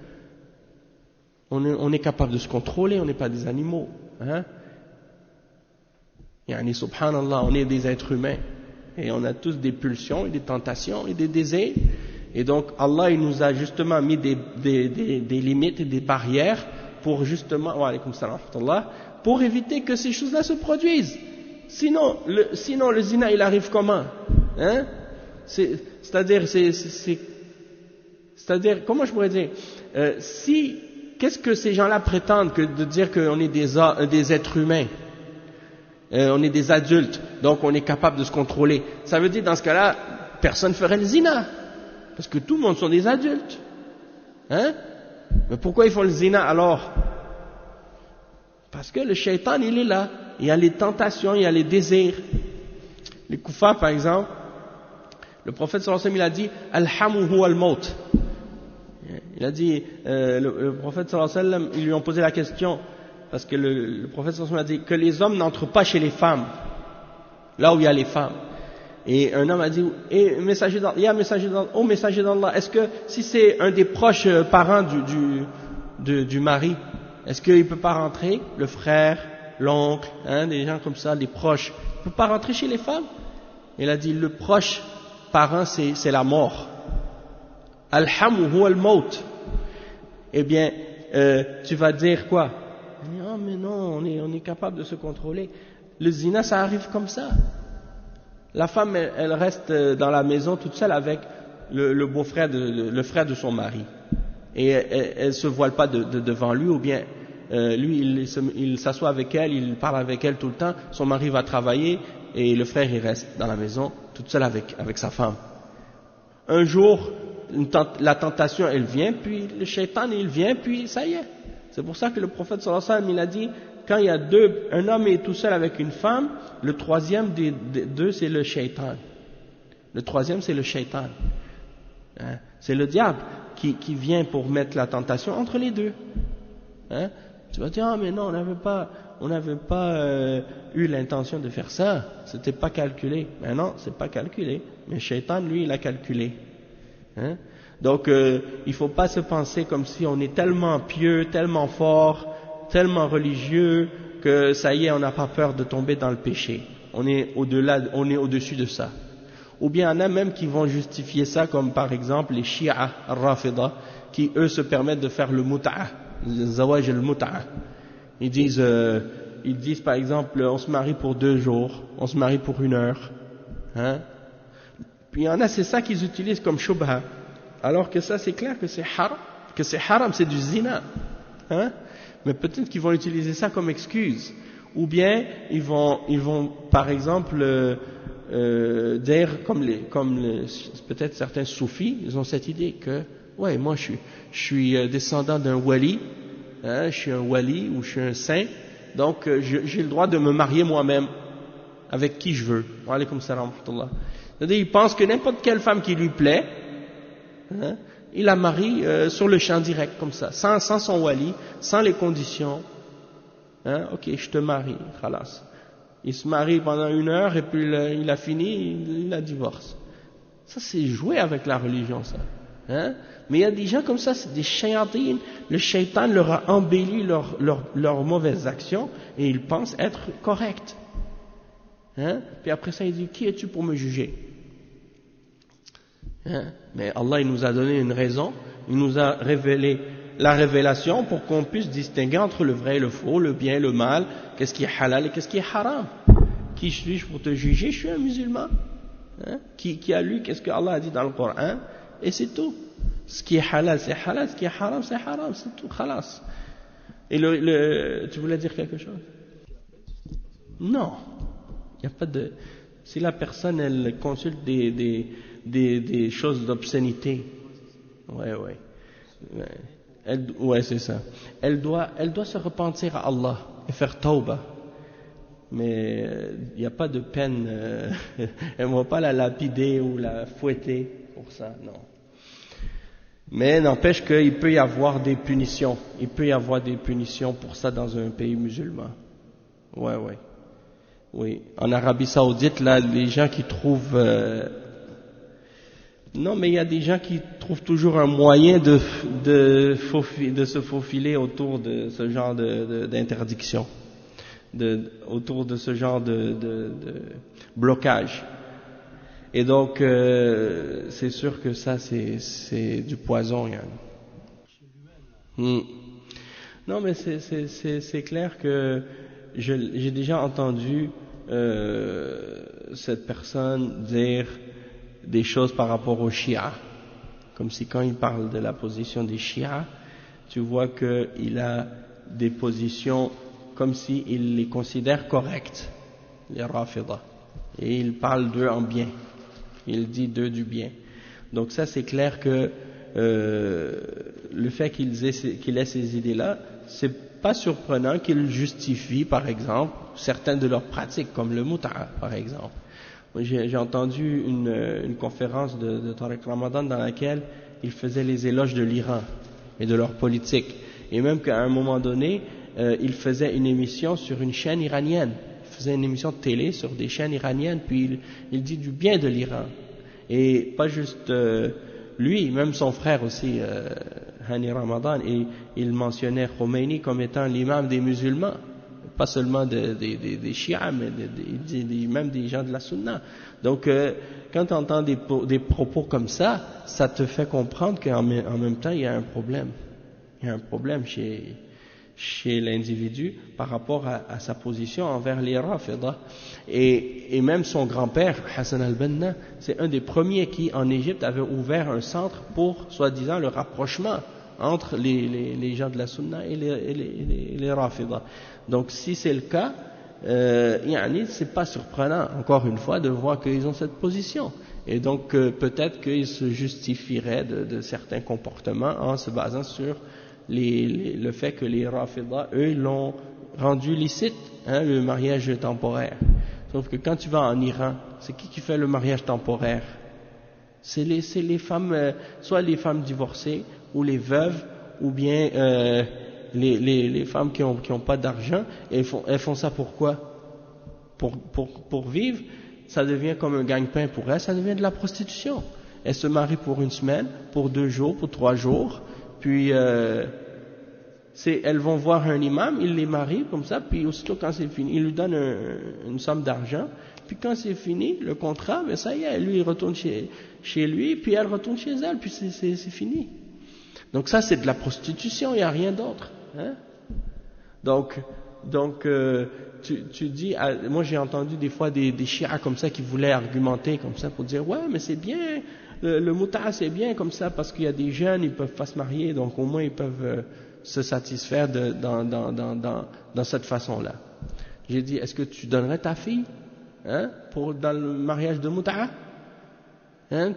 [SPEAKER 1] On est capable de se contrôler, on n'est pas des animaux. Hein? Yani, subhanallah, on est des êtres humains. Et on a tous des pulsions et des tentations et des désirs. Et donc, Allah, il nous a justement mis des limites et des barrières pour justement, wa alaykoum salam wa rahmatullah, pour éviter que ces choses-là se produisent. Sinon, le zina, il arrive comment? Hein? C'est-à-dire, comment je pourrais dire? Qu'est-ce que ces gens-là prétendent que de dire qu'on est des êtres humains? On est des adultes, donc on est capable de se contrôler. Ça veut dire, dans ce cas-là, personne ne ferait le zina. Parce que tout le monde sont des adultes. Hein? Mais pourquoi ils font le zina alors? Parce que le shaitan, il est là. Il y a les tentations, il y a les désirs. Les koufars, par exemple, le prophète sallallahu alayhi wa sallam, il a dit « Al-hamu huwa al-maut ». Il a dit, le prophète sallallahu alayhi wa sallam, ils lui ont posé la question, parce que le prophète sallallahu alayhi wa sallam a dit que les hommes n'entrent pas chez les femmes, là où il y a les femmes. Et un homme a dit, messager d'Allah, est-ce que si c'est un des proches parents du mari, est-ce qu'il ne peut pas rentrer, le frère, l'oncle, hein, des gens comme ça, les proches, il ne peut pas rentrer chez les femmes? Il a dit, le proche parent, c'est la mort. Al-hamu huwa al-maut. Eh bien, tu vas dire quoi? Non, mais non, on est capable de se contrôler. Le zina, ça arrive comme ça. La femme, elle reste dans la maison toute seule avec le beau-frère, le frère de son mari. Et elle se voile pas devant lui, ou bien lui, il s'assoit avec elle, il parle avec elle tout le temps. Son mari va travailler et le frère, il reste dans la maison toute seule avec sa femme. Un jour, la tentation, elle vient, puis le shaitan, il vient, puis ça y est. C'est pour ça que le prophète sallallahu alayhi wa sallam, il a dit, quand il y a un homme est tout seul avec une femme, le troisième des deux, c'est le shaitan. Le troisième, c'est le shaitan. Hein? C'est le diable qui vient pour mettre la tentation entre les deux. Hein? Tu vas dire, ah mais non, on n'avait pas eu l'intention de faire ça, c'était pas calculé. Mais non, c'est pas calculé. Mais shaitan, lui, il a calculé. Hein? Donc, il faut pas se penser comme si on est tellement pieux, tellement fort, tellement religieux, que ça y est, on n'a pas peur de tomber dans le péché. On est au-dessus de ça. Ou bien, il y en a même qui vont justifier ça, comme par exemple les Shia al-Rafida, qui eux se permettent de faire le mut'a, le zawaj al-mut'a. Ils disent par exemple, on se marie pour 2 jours, on se marie pour 1 heure. Hein? Puis il y en a, c'est ça qu'ils utilisent comme shubha. Alors que ça, c'est clair que c'est haram, c'est du zina. Hein? Mais peut-être qu'ils vont utiliser ça comme excuse. Ou bien, ils vont par exemple, dire, peut-être certains soufis, ils ont cette idée que, ouais, moi je suis descendant d'un wali, hein, je suis un wali ou je suis un saint, donc j'ai le droit de me marier moi-même avec qui je veux. Wa alaykoum salam wa rahmatullah. C'est-à-dire, il pense que n'importe quelle femme qui lui plaît, hein, il la marie sur le champ direct, comme ça, sans son wali, sans les conditions. Hein, ok, je te marie, khalas. Il se marie pendant 1 heure et puis il a fini, il la divorce. Ça, c'est jouer avec la religion, ça. Hein? Mais il y a des gens comme ça, c'est des shayatines. Le shaitan leur a embelli leurs mauvaises actions et ils pensent être corrects. Hein? Puis après ça, il dit, qui es-tu pour me juger? Hein? Mais Allah, il nous a donné une raison, il nous a révélé la révélation pour qu'on puisse distinguer entre le vrai et le faux, le bien et le mal, qu'est-ce qui est halal et qu'est-ce qui est haram. Qui suis-je pour te juger? Je suis un musulman. Hein? Qui a lu qu'est-ce que Allah a dit dans le Coran, et c'est tout. Ce qui est halal, c'est halal, ce qui est haram, c'est tout, khalas. Et tu voulais dire quelque chose? Non. Il y a pas de... Si la personne, elle consulte des choses d'obscénité, ouais. Ouais, c'est ça. Elle doit se repentir à Allah et faire tawbah. Mais il n'y a pas de peine, elle ne va pas la lapider ou la fouetter pour ça, non. Mais n'empêche qu'il peut y avoir des punitions. Il peut y avoir des punitions pour ça dans un pays musulman. Ouais. Oui. En Arabie Saoudite, là, les gens qui trouvent... Non, mais il y a des gens qui trouvent toujours un moyen de se faufiler autour de ce genre d'interdiction, autour de ce genre de blocage. Et donc, c'est sûr que ça, c'est du poison, Yann. Non, mais c'est clair que j'ai déjà entendu cette personne dire des choses par rapport aux chiites, comme si quand il parle de la position des chiites, tu vois qu'il a des positions comme s'il les considère correctes, les rafidah, et il parle d'eux en bien, il dit d'eux du bien. Donc ça, c'est clair que le fait qu'il ait ces idées-là, c'est pas surprenant qu'il justifie, par exemple, certaines de leurs pratiques, comme le muta'a, par exemple. J'ai entendu une conférence de Tariq Ramadan dans laquelle il faisait les éloges de l'Iran et de leur politique. Et même qu'à un moment donné, il faisait une émission sur une chaîne iranienne. Il faisait une émission de télé sur des chaînes iraniennes, puis il dit du bien de l'Iran. Et pas juste lui, même son frère aussi, Hani Ramadan, et il mentionnait Khomeini comme étant l'imam des musulmans. Pas seulement des chiites, mais même des gens de la sunna. Donc, quand tu entends des propos comme ça te fait comprendre qu'en même temps, il y a un problème. Il y a un problème chez l'individu par rapport à sa position envers les Rafidah. Et même son grand-père, Hassan al-Banna, c'est un des premiers qui, en Égypte, avait ouvert un centre pour, soi-disant, le rapprochement entre les gens de la sunna et les Rafidah. Donc si c'est le cas, c'est pas surprenant, encore une fois, de voir qu'ils ont cette position. Et donc peut-être qu'ils se justifieraient de certains comportements en se basant sur le fait que les Rafidah, eux, l'ont rendu licite, le mariage temporaire. Sauf que quand tu vas en Iran, c'est qui fait le mariage temporaire? C'est les femmes, soit les femmes divorcées, ou les veuves, ou bien les femmes qui ont pas d'argent. Elles font ça pourquoi? Pour vivre. Ça devient comme un gagne-pain pour elles, ça devient de la prostitution. Elles se marient pour une semaine, pour 2 jours, pour 3 jours, puis elles vont voir un imam, il les marie comme ça, puis aussitôt quand c'est fini, il lui donne une somme d'argent, puis quand c'est fini, le contrat, mais ça y est, lui il retourne chez lui, puis elle retourne chez elle, puis c'est fini. Donc ça c'est de la prostitution, il n'y a rien d'autre. Donc tu dis, moi j'ai entendu des fois des chiites comme ça qui voulaient argumenter comme ça pour dire ouais mais c'est bien, le muta'a c'est bien comme ça parce qu'il y a des jeunes, ils peuvent pas se marier, donc au moins ils peuvent se satisfaire dans cette façon-là. J'ai dit, est-ce que tu donnerais ta fille dans le mariage de muta'a?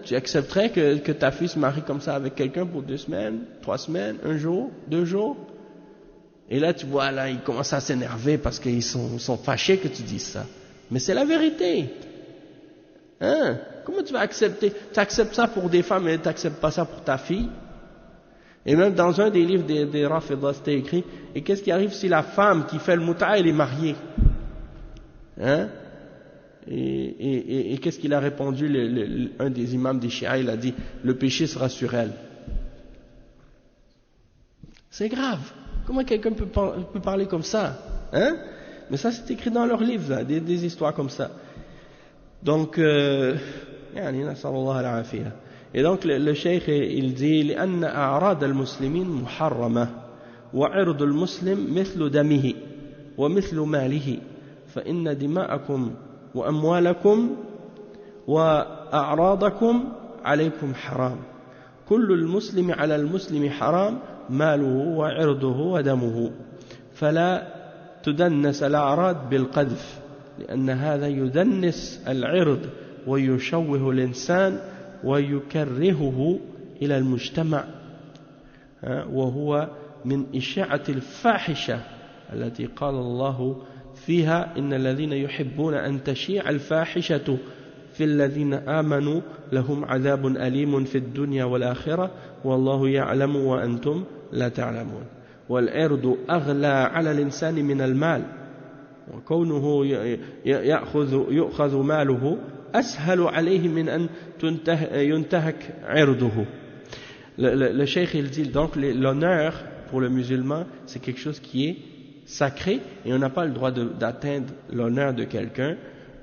[SPEAKER 1] Tu accepterais que ta fille se marie comme ça avec quelqu'un pour 2 semaines, 3 semaines, 1 jour, 2 jours? Et là, tu vois, là, ils commencent à s'énerver parce qu'ils sont fâchés que tu dises ça. Mais c'est la vérité. Comment tu vas accepter? Tu acceptes ça pour des femmes, mais tu n'acceptes pas ça pour ta fille? Et même dans un des livres des Rafidah, c'était écrit, et qu'est-ce qui arrive si la femme qui fait le muta'a, elle est mariée? Et qu'est-ce qu'il a répondu, un des imams des chiites, il a dit, le péché sera sur elle. C'est grave. Comment quelqu'un peut parler comme ça? Mais ça c'est écrit dans leurs livres, là, des histoires comme ça. Donc, et donc le cheikh il dit لأن أعراض المسلمين محرمة وعرض المسلم مثل دمه ومثل ماله فإن دماءكم وأموالكم وأعراضكم عليكم حرام كل المسلم على المسلم حرام ماله وعرضه ودمه فلا تدنس الأعراض بالقذف لأن هذا يدنس العرض ويشوه الإنسان ويكرهه إلى المجتمع وهو من إشاعة الفاحشة التي قال الله فيها إن الذين يحبون أن تشيع الفاحشة في الذين آمنوا لهم عذاب أليم في الدنيا والآخرة والله يعلم وأنتم لا تعلمون. والعرض أغلى على الإنسان من المال وكونه يؤخذ ماله أسهل عليه من أن ينتهك عرضه. Le cheikh il dit donc l'honneur pour le musulman c'est quelque chose qui est sacré et on n'a pas le droit d'atteindre l'honneur de quelqu'un,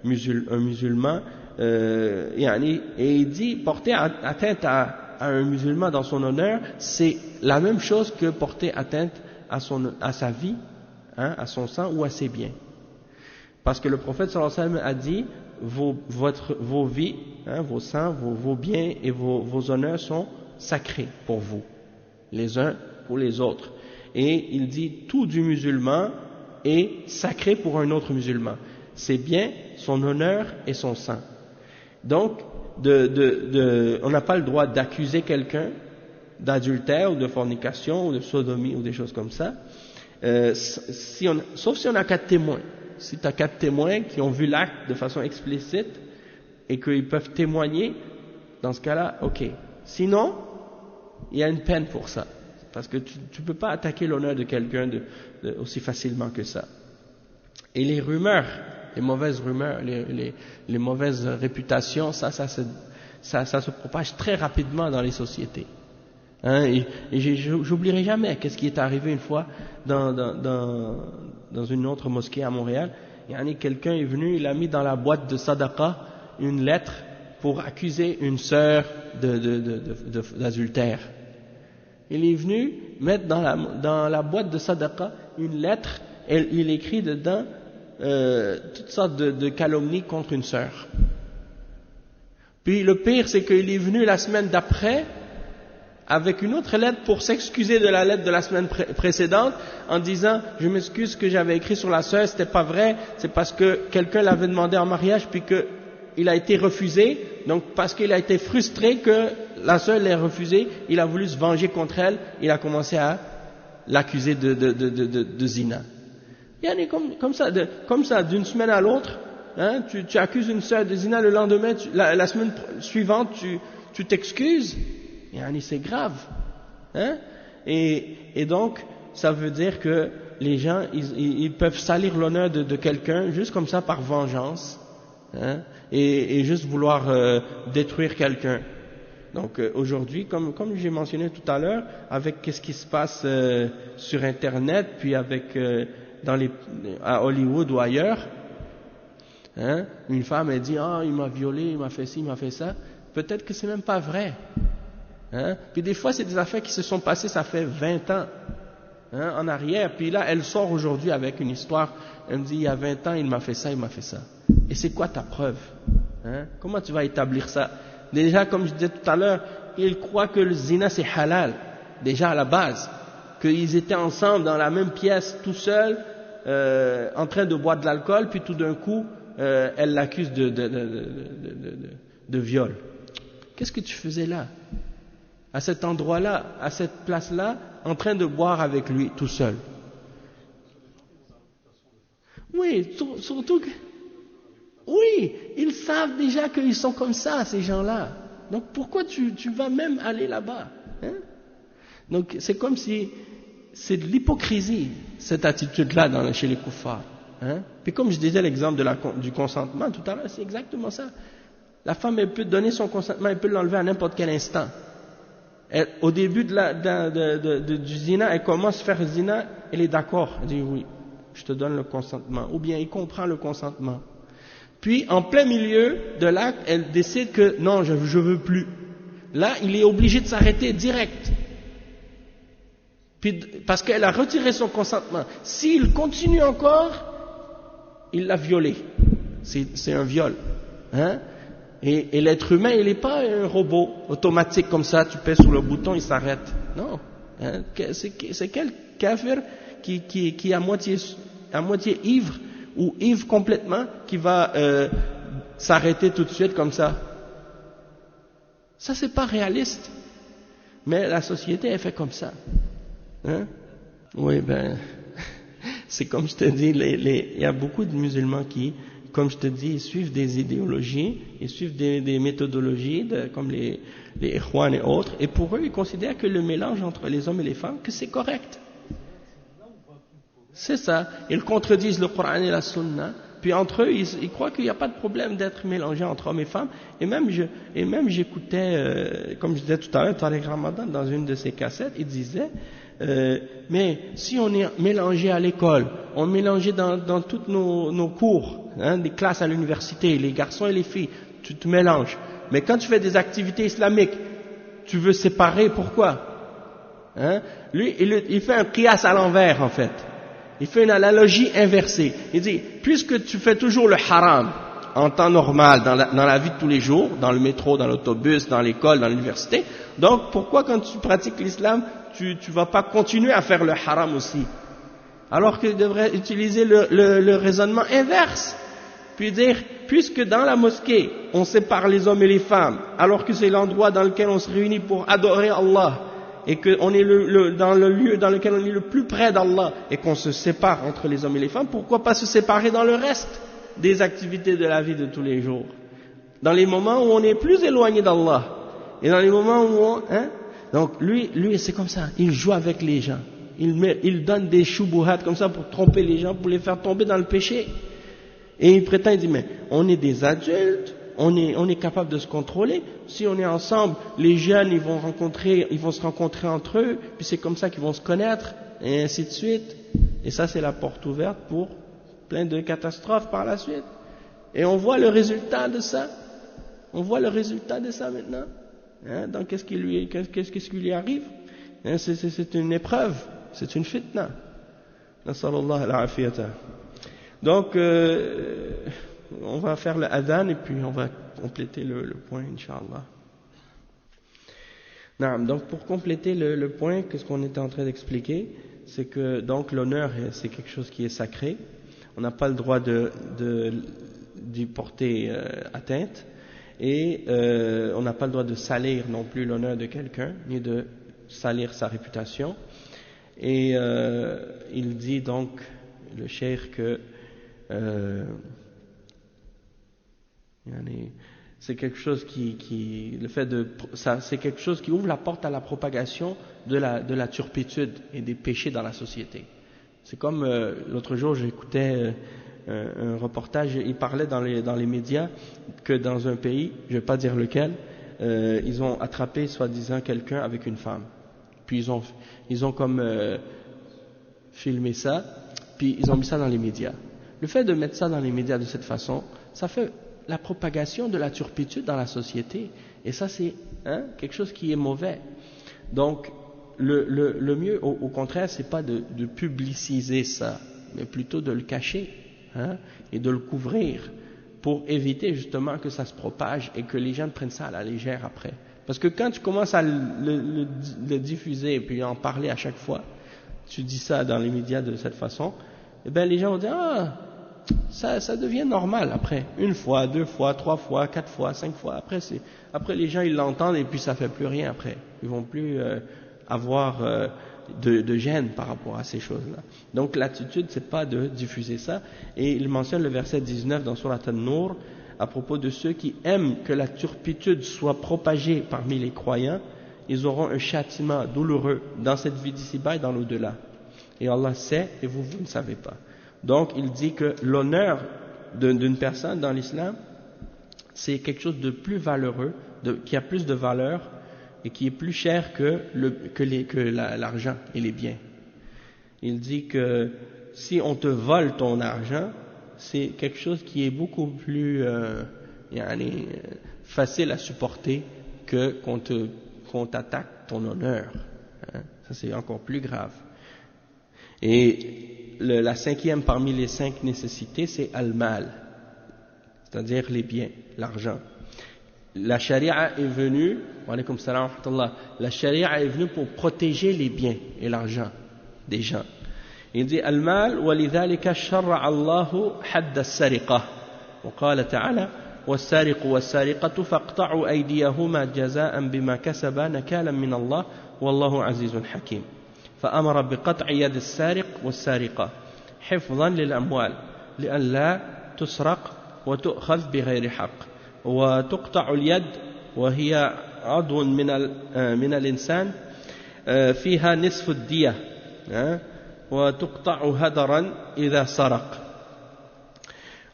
[SPEAKER 1] un musulman, et il dit porter atteinte à un musulman dans son honneur c'est la même chose que porter atteinte à sa vie, à son sang ou à ses biens. Parce que le prophète sallallahu alayhi wa sallam a dit vos vies, vos sangs, vos biens et vos honneurs sont sacrés pour vous, les uns pour les autres. Et il dit tout du musulman est sacré pour un autre musulman. Ses biens, son honneur et son sang. Donc, on n'a pas le droit d'accuser quelqu'un d'adultère ou de fornication ou de sodomie ou des choses comme ça, sauf si on a 4 témoins. Si tu as 4 témoins qui ont vu l'acte de façon explicite et qu'ils peuvent témoigner, dans ce cas-là, ok. Sinon, il y a une peine pour ça. Parce que tu ne peux pas attaquer l'honneur de quelqu'un aussi facilement que ça. Et les rumeurs, les mauvaises rumeurs, les mauvaises réputations, ça se propage très rapidement dans les sociétés. Et j'oublierai jamais qu'est-ce qui est arrivé une fois dans une autre mosquée à Montréal. Quelqu'un est venu, il a mis dans la boîte de sadaqa une lettre pour accuser une sœur d'adultère. Il est venu mettre dans la boîte de sadaqa une lettre et il écrit dedans toutes sortes de calomnies contre une sœur. Puis le pire c'est qu'il est venu la semaine d'après avec une autre lettre pour s'excuser de la lettre de la semaine précédente en disant je m'excuse, ce que j'avais écrit sur la sœur c'était pas vrai, c'est parce que quelqu'un l'avait demandé en mariage puis qu'il a été refusé, donc parce qu'il a été frustré que la sœur l'ait refusé, il a voulu se venger contre elle, il a commencé à l'accuser de zina. Il y en a comme ça d'une semaine à l'autre, tu accuses une sœur de zina, le lendemain, la semaine suivante tu t'excuses. C'est grave, et donc ça veut dire que les gens ils peuvent salir l'honneur de quelqu'un juste comme ça par vengeance, et juste vouloir détruire quelqu'un. Donc aujourd'hui, comme j'ai mentionné tout à l'heure, avec ce qui se passe sur Internet, puis avec à Hollywood ou ailleurs, une femme elle dit il m'a violé, il m'a fait ci, il m'a fait ça. Peut-être que c'est même pas vrai. Puis des fois c'est des affaires qui se sont passées ça fait 20 ans en arrière, puis là elle sort aujourd'hui avec une histoire, elle me dit il y a 20 ans il m'a fait ça, et c'est quoi ta preuve? Comment tu vas établir ça? Déjà comme je disais tout à l'heure, ils croient que le zina c'est halal, déjà à la base, qu'ils étaient ensemble dans la même pièce tout seuls en train de boire de l'alcool, puis tout d'un coup elle l'accuse de viol. Qu'est-ce que tu faisais là, à cet endroit-là, à cette place-là, en train de boire avec lui, tout seul? Oui, surtout que... Oui, ils savent déjà qu'ils sont comme ça, ces gens-là. Donc pourquoi tu vas même aller là-bas? Donc c'est comme si... C'est de l'hypocrisie, cette attitude-là chez les kuffars. Puis comme je disais l'exemple du consentement tout à l'heure, c'est exactement ça. La femme, elle peut donner son consentement, elle peut l'enlever à n'importe quel instant. Au début du zina, elle commence à faire le zina, elle est d'accord, elle dit oui, je te donne le consentement, ou bien il comprend le consentement. Puis en plein milieu de l'acte, elle décide que non, je veux plus. Là, il est obligé de s'arrêter direct. Puis, parce qu'elle a retiré son consentement. S'il continue encore, il l'a violé. C'est un viol. Et l'être humain, il n'est pas un robot automatique comme ça, tu pèses sur le bouton, il s'arrête. Non. C'est quel kafir qui est à moitié ivre ou ivre complètement qui va s'arrêter tout de suite comme ça. Ça, c'est pas réaliste. Mais la société, elle fait comme ça. Hein? Oui, c'est comme je te dis, il y a beaucoup de musulmans qui, comme je te dis, ils suivent des idéologies, ils suivent des méthodologies, comme les Ikhwan et autres, et pour eux, ils considèrent que le mélange entre les hommes et les femmes, que c'est correct. C'est ça. Ils contredisent le Coran et la Sunna, puis entre eux, ils croient qu'il n'y a pas de problème d'être mélangé entre hommes et femmes, et même j'écoutais, comme je disais tout à l'heure, Tariq Ramadan, dans une de ses cassettes, il disait, mais si on est mélangé à l'école, on est mélangé dans toutes nos cours, hein, des classes à l'université, les garçons et les filles, tu te mélanges. Mais quand tu fais des activités islamiques, tu veux séparer, pourquoi? Hein? Lui, il fait un qiyas à l'envers, en fait. Il fait une analogie inversée. Il dit, puisque tu fais toujours le haram en temps normal, dans la vie de tous les jours, dans le métro, dans l'autobus, dans l'école, dans l'université, donc pourquoi quand tu pratiques l'islam, tu vas pas continuer à faire le haram aussi? Alors qu'il devrait utiliser le raisonnement inverse. Puis dire, puisque dans la mosquée, on sépare les hommes et les femmes, alors que c'est l'endroit dans lequel on se réunit pour adorer Allah, et qu'on est dans le lieu dans lequel on est le plus près d'Allah, et qu'on se sépare entre les hommes et les femmes, pourquoi pas se séparer dans le reste des activités de la vie de tous les jours? Dans les moments où on est plus éloigné d'Allah, et dans les moments où donc lui c'est comme ça, il joue avec les gens, il donne des shubuhat comme ça pour tromper les gens, pour les faire tomber dans le péché. Et il prétend, il dit, mais on est des adultes, on est capable de se contrôler. Si on est ensemble, les jeunes, ils vont se rencontrer entre eux, puis c'est comme ça qu'ils vont se connaître, et ainsi de suite. Et ça, c'est la porte ouverte pour plein de catastrophes par la suite. Et on voit le résultat de ça. On voit le résultat de ça maintenant. Hein, donc, qu'est-ce qui lui arrive? Hein, c'est une épreuve, c'est une fitna. Nasallallahu al-afiyata. Donc, on va faire le adhan et puis on va compléter le point, Inch'Allah. Donc, pour compléter le point, qu'est-ce qu'on était en train d'expliquer? C'est que, donc, l'honneur, c'est quelque chose qui est sacré. On n'a pas le droit d'y porter atteinte. Et on n'a pas le droit de salir non plus l'honneur de quelqu'un, ni de salir sa réputation. Et il dit donc, le cheikh, que c'est quelque chose c'est quelque chose qui ouvre la porte à la propagation de la turpitude et des péchés dans la société. C'est comme l'autre jour j'écoutais un reportage, il parlait dans les médias que dans un pays, je ne vais pas dire lequel, ils ont attrapé soi-disant quelqu'un avec une femme. Puis ils ont comme filmé ça, puis ils ont mis ça dans les médias. Le fait de mettre ça dans les médias de cette façon, ça fait la propagation de la turpitude dans la société. Et ça, c'est quelque chose qui est mauvais. Donc, le mieux, au contraire, c'est pas de publiciser ça, mais plutôt de le cacher et de le couvrir pour éviter justement que ça se propage et que les gens prennent ça à la légère après. Parce que quand tu commences à le diffuser et puis en parler à chaque fois, tu dis ça dans les médias de cette façon, eh bien les gens vont dire ça devient normal après, une fois, deux fois, trois fois, quatre fois, cinq fois. Après les gens ils l'entendent et puis ça fait plus rien après. Ils vont plus avoir de gêne par rapport à ces choses-là. Donc l'attitude c'est pas de diffuser ça. Et il mentionne le verset 19 dans Surat An-Nur à propos de ceux qui aiment que la turpitude soit propagée parmi les croyants. Ils auront un châtiment douloureux dans cette vie d'ici-bas et dans l'au-delà. Et Allah sait et vous ne savez pas. Donc il dit que l'honneur d'une personne dans l'islam, c'est quelque chose de plus valeureux, qui a plus de valeur et qui est plus cher que l'argent et les biens. Il dit que si on te vole ton argent, c'est quelque chose qui est beaucoup plus facile à supporter que qu'on t'attaque ton honneur. Ça c'est encore plus grave. Et la cinquième parmi les 5 nécessités, c'est al-mal, c'est-à-dire les biens, l'argent. La charia est venue, wa alaykum salam wa rahmatullah, la charia est venue pour protéger les biens et l'argent des gens. Il dit المال ولذلك شرع الله حد السرقة وقال تعالى والسارق والسارقة فاقطعوا أيديهما جزاء بما كسبا نكالا من الله والله عزيز حكيم فأمر بقطع يد السارق والسارقة حفظا للأموال لئلا تسرق وتؤخذ بغير حق وتقطع اليد وهي عضو من الإنسان فيها نصف الدية وتقطع هدرا إذا سرق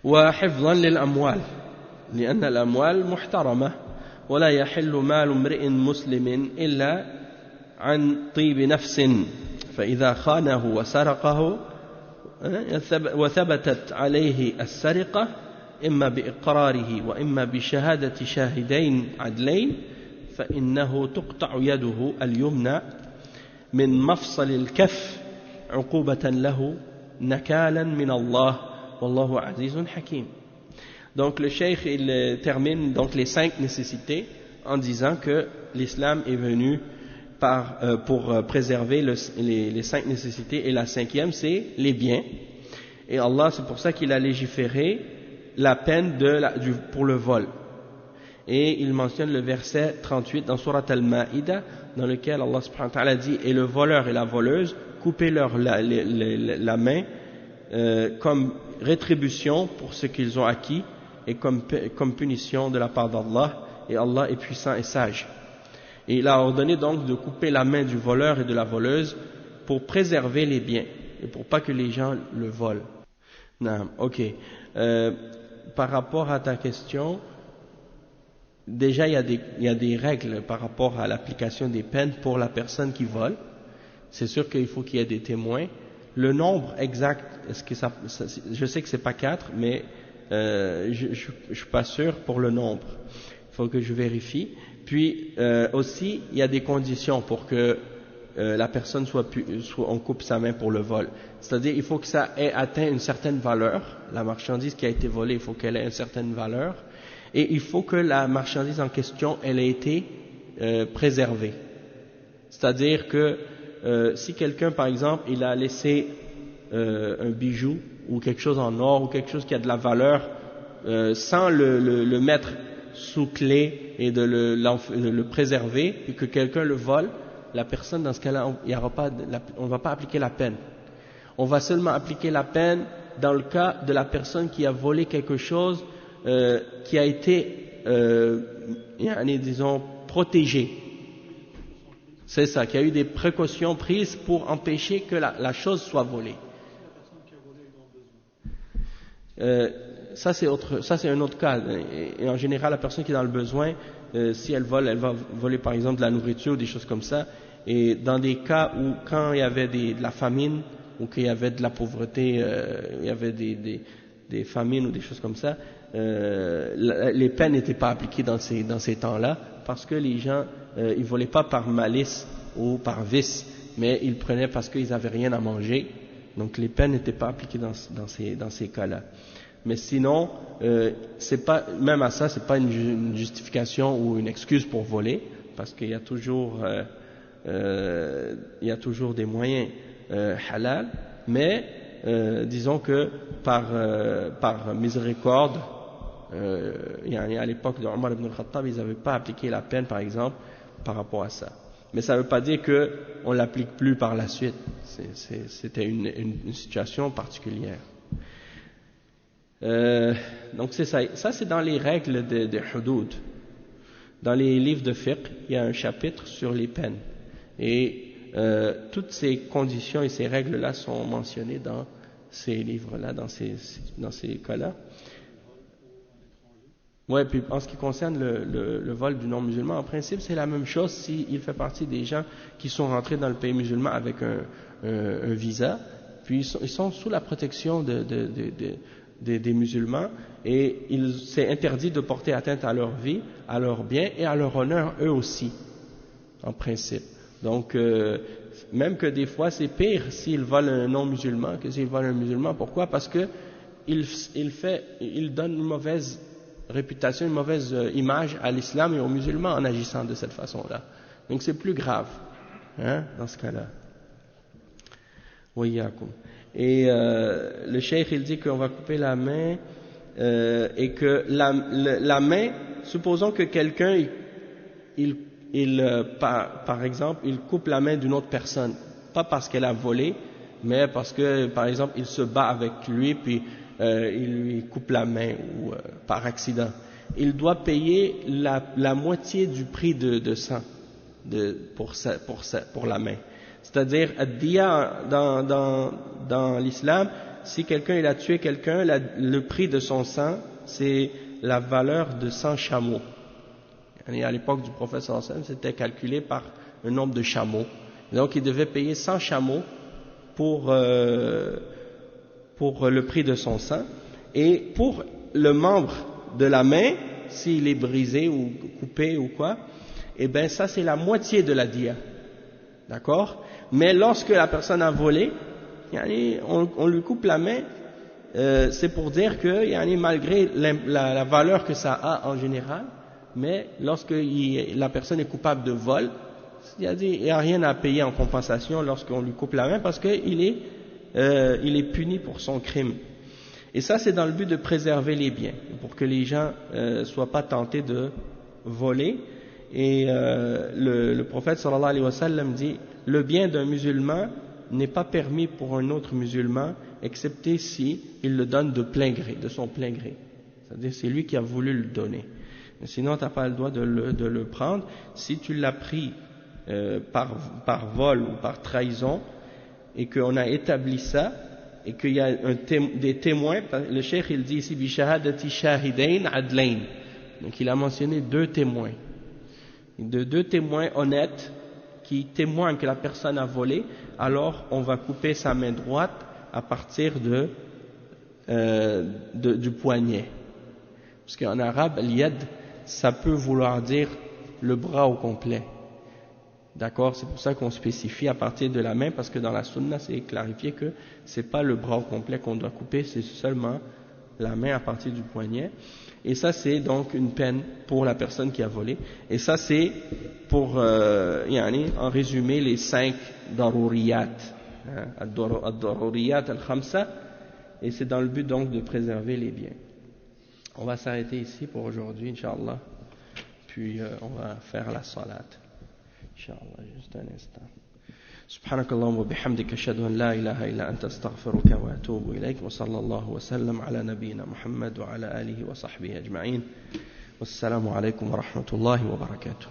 [SPEAKER 1] وحفظا للأموال لأن الأموال محترمة ولا يحل مال امرئ مسلم إلا عن طيب نفس فإذا خانه وسرقه وثبتت عليه السرقة إما بإقراره وإما بشهادة شاهدين عدلين فإنه تقطع يده اليمنى من مفصل الكف عقوبة له نكالا من الله والله عزيز حكيم. Donc le cheikh il termine donc les 5 nécessités en disant que l'islam est venu pour préserver les 5 nécessités et la 5e c'est les biens et Allah c'est pour ça qu'il a légiféré la peine pour le vol et il mentionne le verset 38 dans Surat Al-Ma'ida dans lequel Allah subhanahu wa ta'ala dit et le voleur et la voleuse coupez-leur la main comme rétribution pour ce qu'ils ont acquis et comme punition de la part d'Allah et Allah est puissant et sage. Et il a ordonné donc de couper la main du voleur et de la voleuse pour préserver les biens et pour pas que les gens le volent. Non, ok. Par rapport à ta question, déjà il y a des règles par rapport à l'application des peines pour la personne qui vole. C'est sûr qu'il faut qu'il y ait des témoins. Le nombre exact, je sais que c'est pas 4, mais je suis pas sûr pour le nombre. Il faut que je vérifie. Puis aussi, il y a des conditions pour que la personne on coupe sa main pour le vol. C'est-à-dire, il faut que ça ait atteint une certaine valeur. La marchandise qui a été volée, il faut qu'elle ait une certaine valeur. Et il faut que la marchandise en question, elle ait été préservée. C'est-à-dire que si quelqu'un, par exemple, il a laissé un bijou ou quelque chose en or ou quelque chose qui a de la valeur sans le mettre sous clé et de le préserver et que quelqu'un le vole, la personne dans ce cas-là, on ne va pas appliquer la peine. On va seulement appliquer la peine dans le cas de la personne qui a volé quelque chose qui a été, disons, protégé. C'est ça, qu'il y a eu des précautions prises pour empêcher que la chose soit volée. Ça c'est un autre cas. Et en général, la personne qui est dans le besoin, si elle vole, elle va voler par exemple de la nourriture ou des choses comme ça. Et dans des cas où quand il y avait de la famine ou qu'il y avait de la pauvreté, il y avait des famines ou des choses comme ça, les peines n'étaient pas appliquées dans ces temps-là parce que les gens ils volaient pas par malice ou par vice, mais ils prenaient parce qu'ils n'avaient rien à manger. Donc les peines n'étaient pas appliquées dans ces cas-là. Mais sinon, c'est pas, même à ça, c'est pas une justification ou une excuse pour voler, parce qu'il y a toujours des moyens halal. Mais disons que par miséricorde, à l'époque de Omar ibn al-Khattab, ils n'avaient pas appliqué la peine, par exemple, par rapport à ça. Mais ça ne veut pas dire qu'on ne l'applique plus par la suite. C'était une situation particulière. Donc c'est ça. Ça c'est dans les règles de hudud. Dans les livres de fiqh, il y a un chapitre sur les peines. Et toutes ces conditions et ces règles-là sont mentionnées dans ces livres-là, dans ces cas-là. Ouais, puis en ce qui concerne le vol du non-musulman, en principe c'est la même chose s'il fait partie des gens qui sont rentrés dans le pays musulman avec un visa, puis ils sont sous la protection des musulmans et c'est interdit de porter atteinte à leur vie, à leurs biens et à leur honneur eux aussi, en principe. Donc même que des fois c'est pire s'ils volent un non-musulman que s'ils volent un musulman. Pourquoi? Parce que il donne une mauvaise réputation, une mauvaise image à l'islam et aux musulmans en agissant de cette façon-là. Donc c'est plus grave, dans ce cas-là. Wayyakum. Et le cheikh il dit qu'on va couper la main et que la main, supposons que quelqu'un par exemple il coupe la main d'une autre personne, pas parce qu'elle a volé, mais parce que par exemple il se bat avec lui puis il lui coupe la main ou par accident, il doit payer la moitié du prix de sang pour la main. C'est-à-dire, ad-diya dans l'islam, si quelqu'un il a tué quelqu'un, le prix de son sang, c'est la valeur de 100 chameaux. Et à l'époque du prophète sallallahu alayhi wa sallam, c'était calculé par un nombre de chameaux. Donc il devait payer 100 chameaux pour le prix de son sang. Et pour le membre de la main, s'il est brisé ou coupé ou quoi, eh bien ça c'est la moitié de la diya. D'accord? Mais lorsque la personne a volé, on lui coupe la main, c'est pour dire que malgré la valeur que ça a en général, mais lorsque la personne est coupable de vol, il n'y a rien à payer en compensation lorsqu'on lui coupe la main parce qu'il est puni pour son crime. Et ça c'est dans le but de préserver les biens, pour que les gens ne soient pas tentés de voler. Et le prophète sallallahu alayhi wa sallam dit: le bien d'un musulman n'est pas permis pour un autre musulman, excepté si il le donne de plein gré, de son plein gré. C'est-à-dire c'est lui qui a voulu le donner. Mais sinon, tu n'as pas le droit de le prendre. Si tu l'as pris par vol ou par trahison, et qu'on a établi ça, et qu'il y a des témoins, le cheikh il dit ici, bishahadati shahidain adlain. Donc il a mentionné 2 témoins. De 2 témoins honnêtes qui témoignent que la personne a volé, alors on va couper sa main droite à partir du poignet. Parce qu'en arabe, l'yad, ça peut vouloir dire le bras au complet. D'accord? C'est pour ça qu'on spécifie à partir de la main, parce que dans la sunna, c'est clarifié que c'est pas le bras au complet qu'on doit couper, c'est seulement la main à partir du poignet. Et ça c'est donc une peine pour la personne qui a volé. Et ça c'est pour en résumé les 5 daruriyat, ad-daruriyat al-khamsa, et c'est dans le but donc de préserver les biens. On va s'arrêter ici pour aujourd'hui, Inch'Allah, puis on va faire la salat, Inch'Allah, juste un instant. سبحانك اللهم وبحمدك أشهد أن لا إله إلا أنت أستغفرك وأتوب إليك وصلى الله وسلم على نبينا محمد وعلى آله وصحبه أجمعين والسلام عليكم ورحمة الله وبركاته.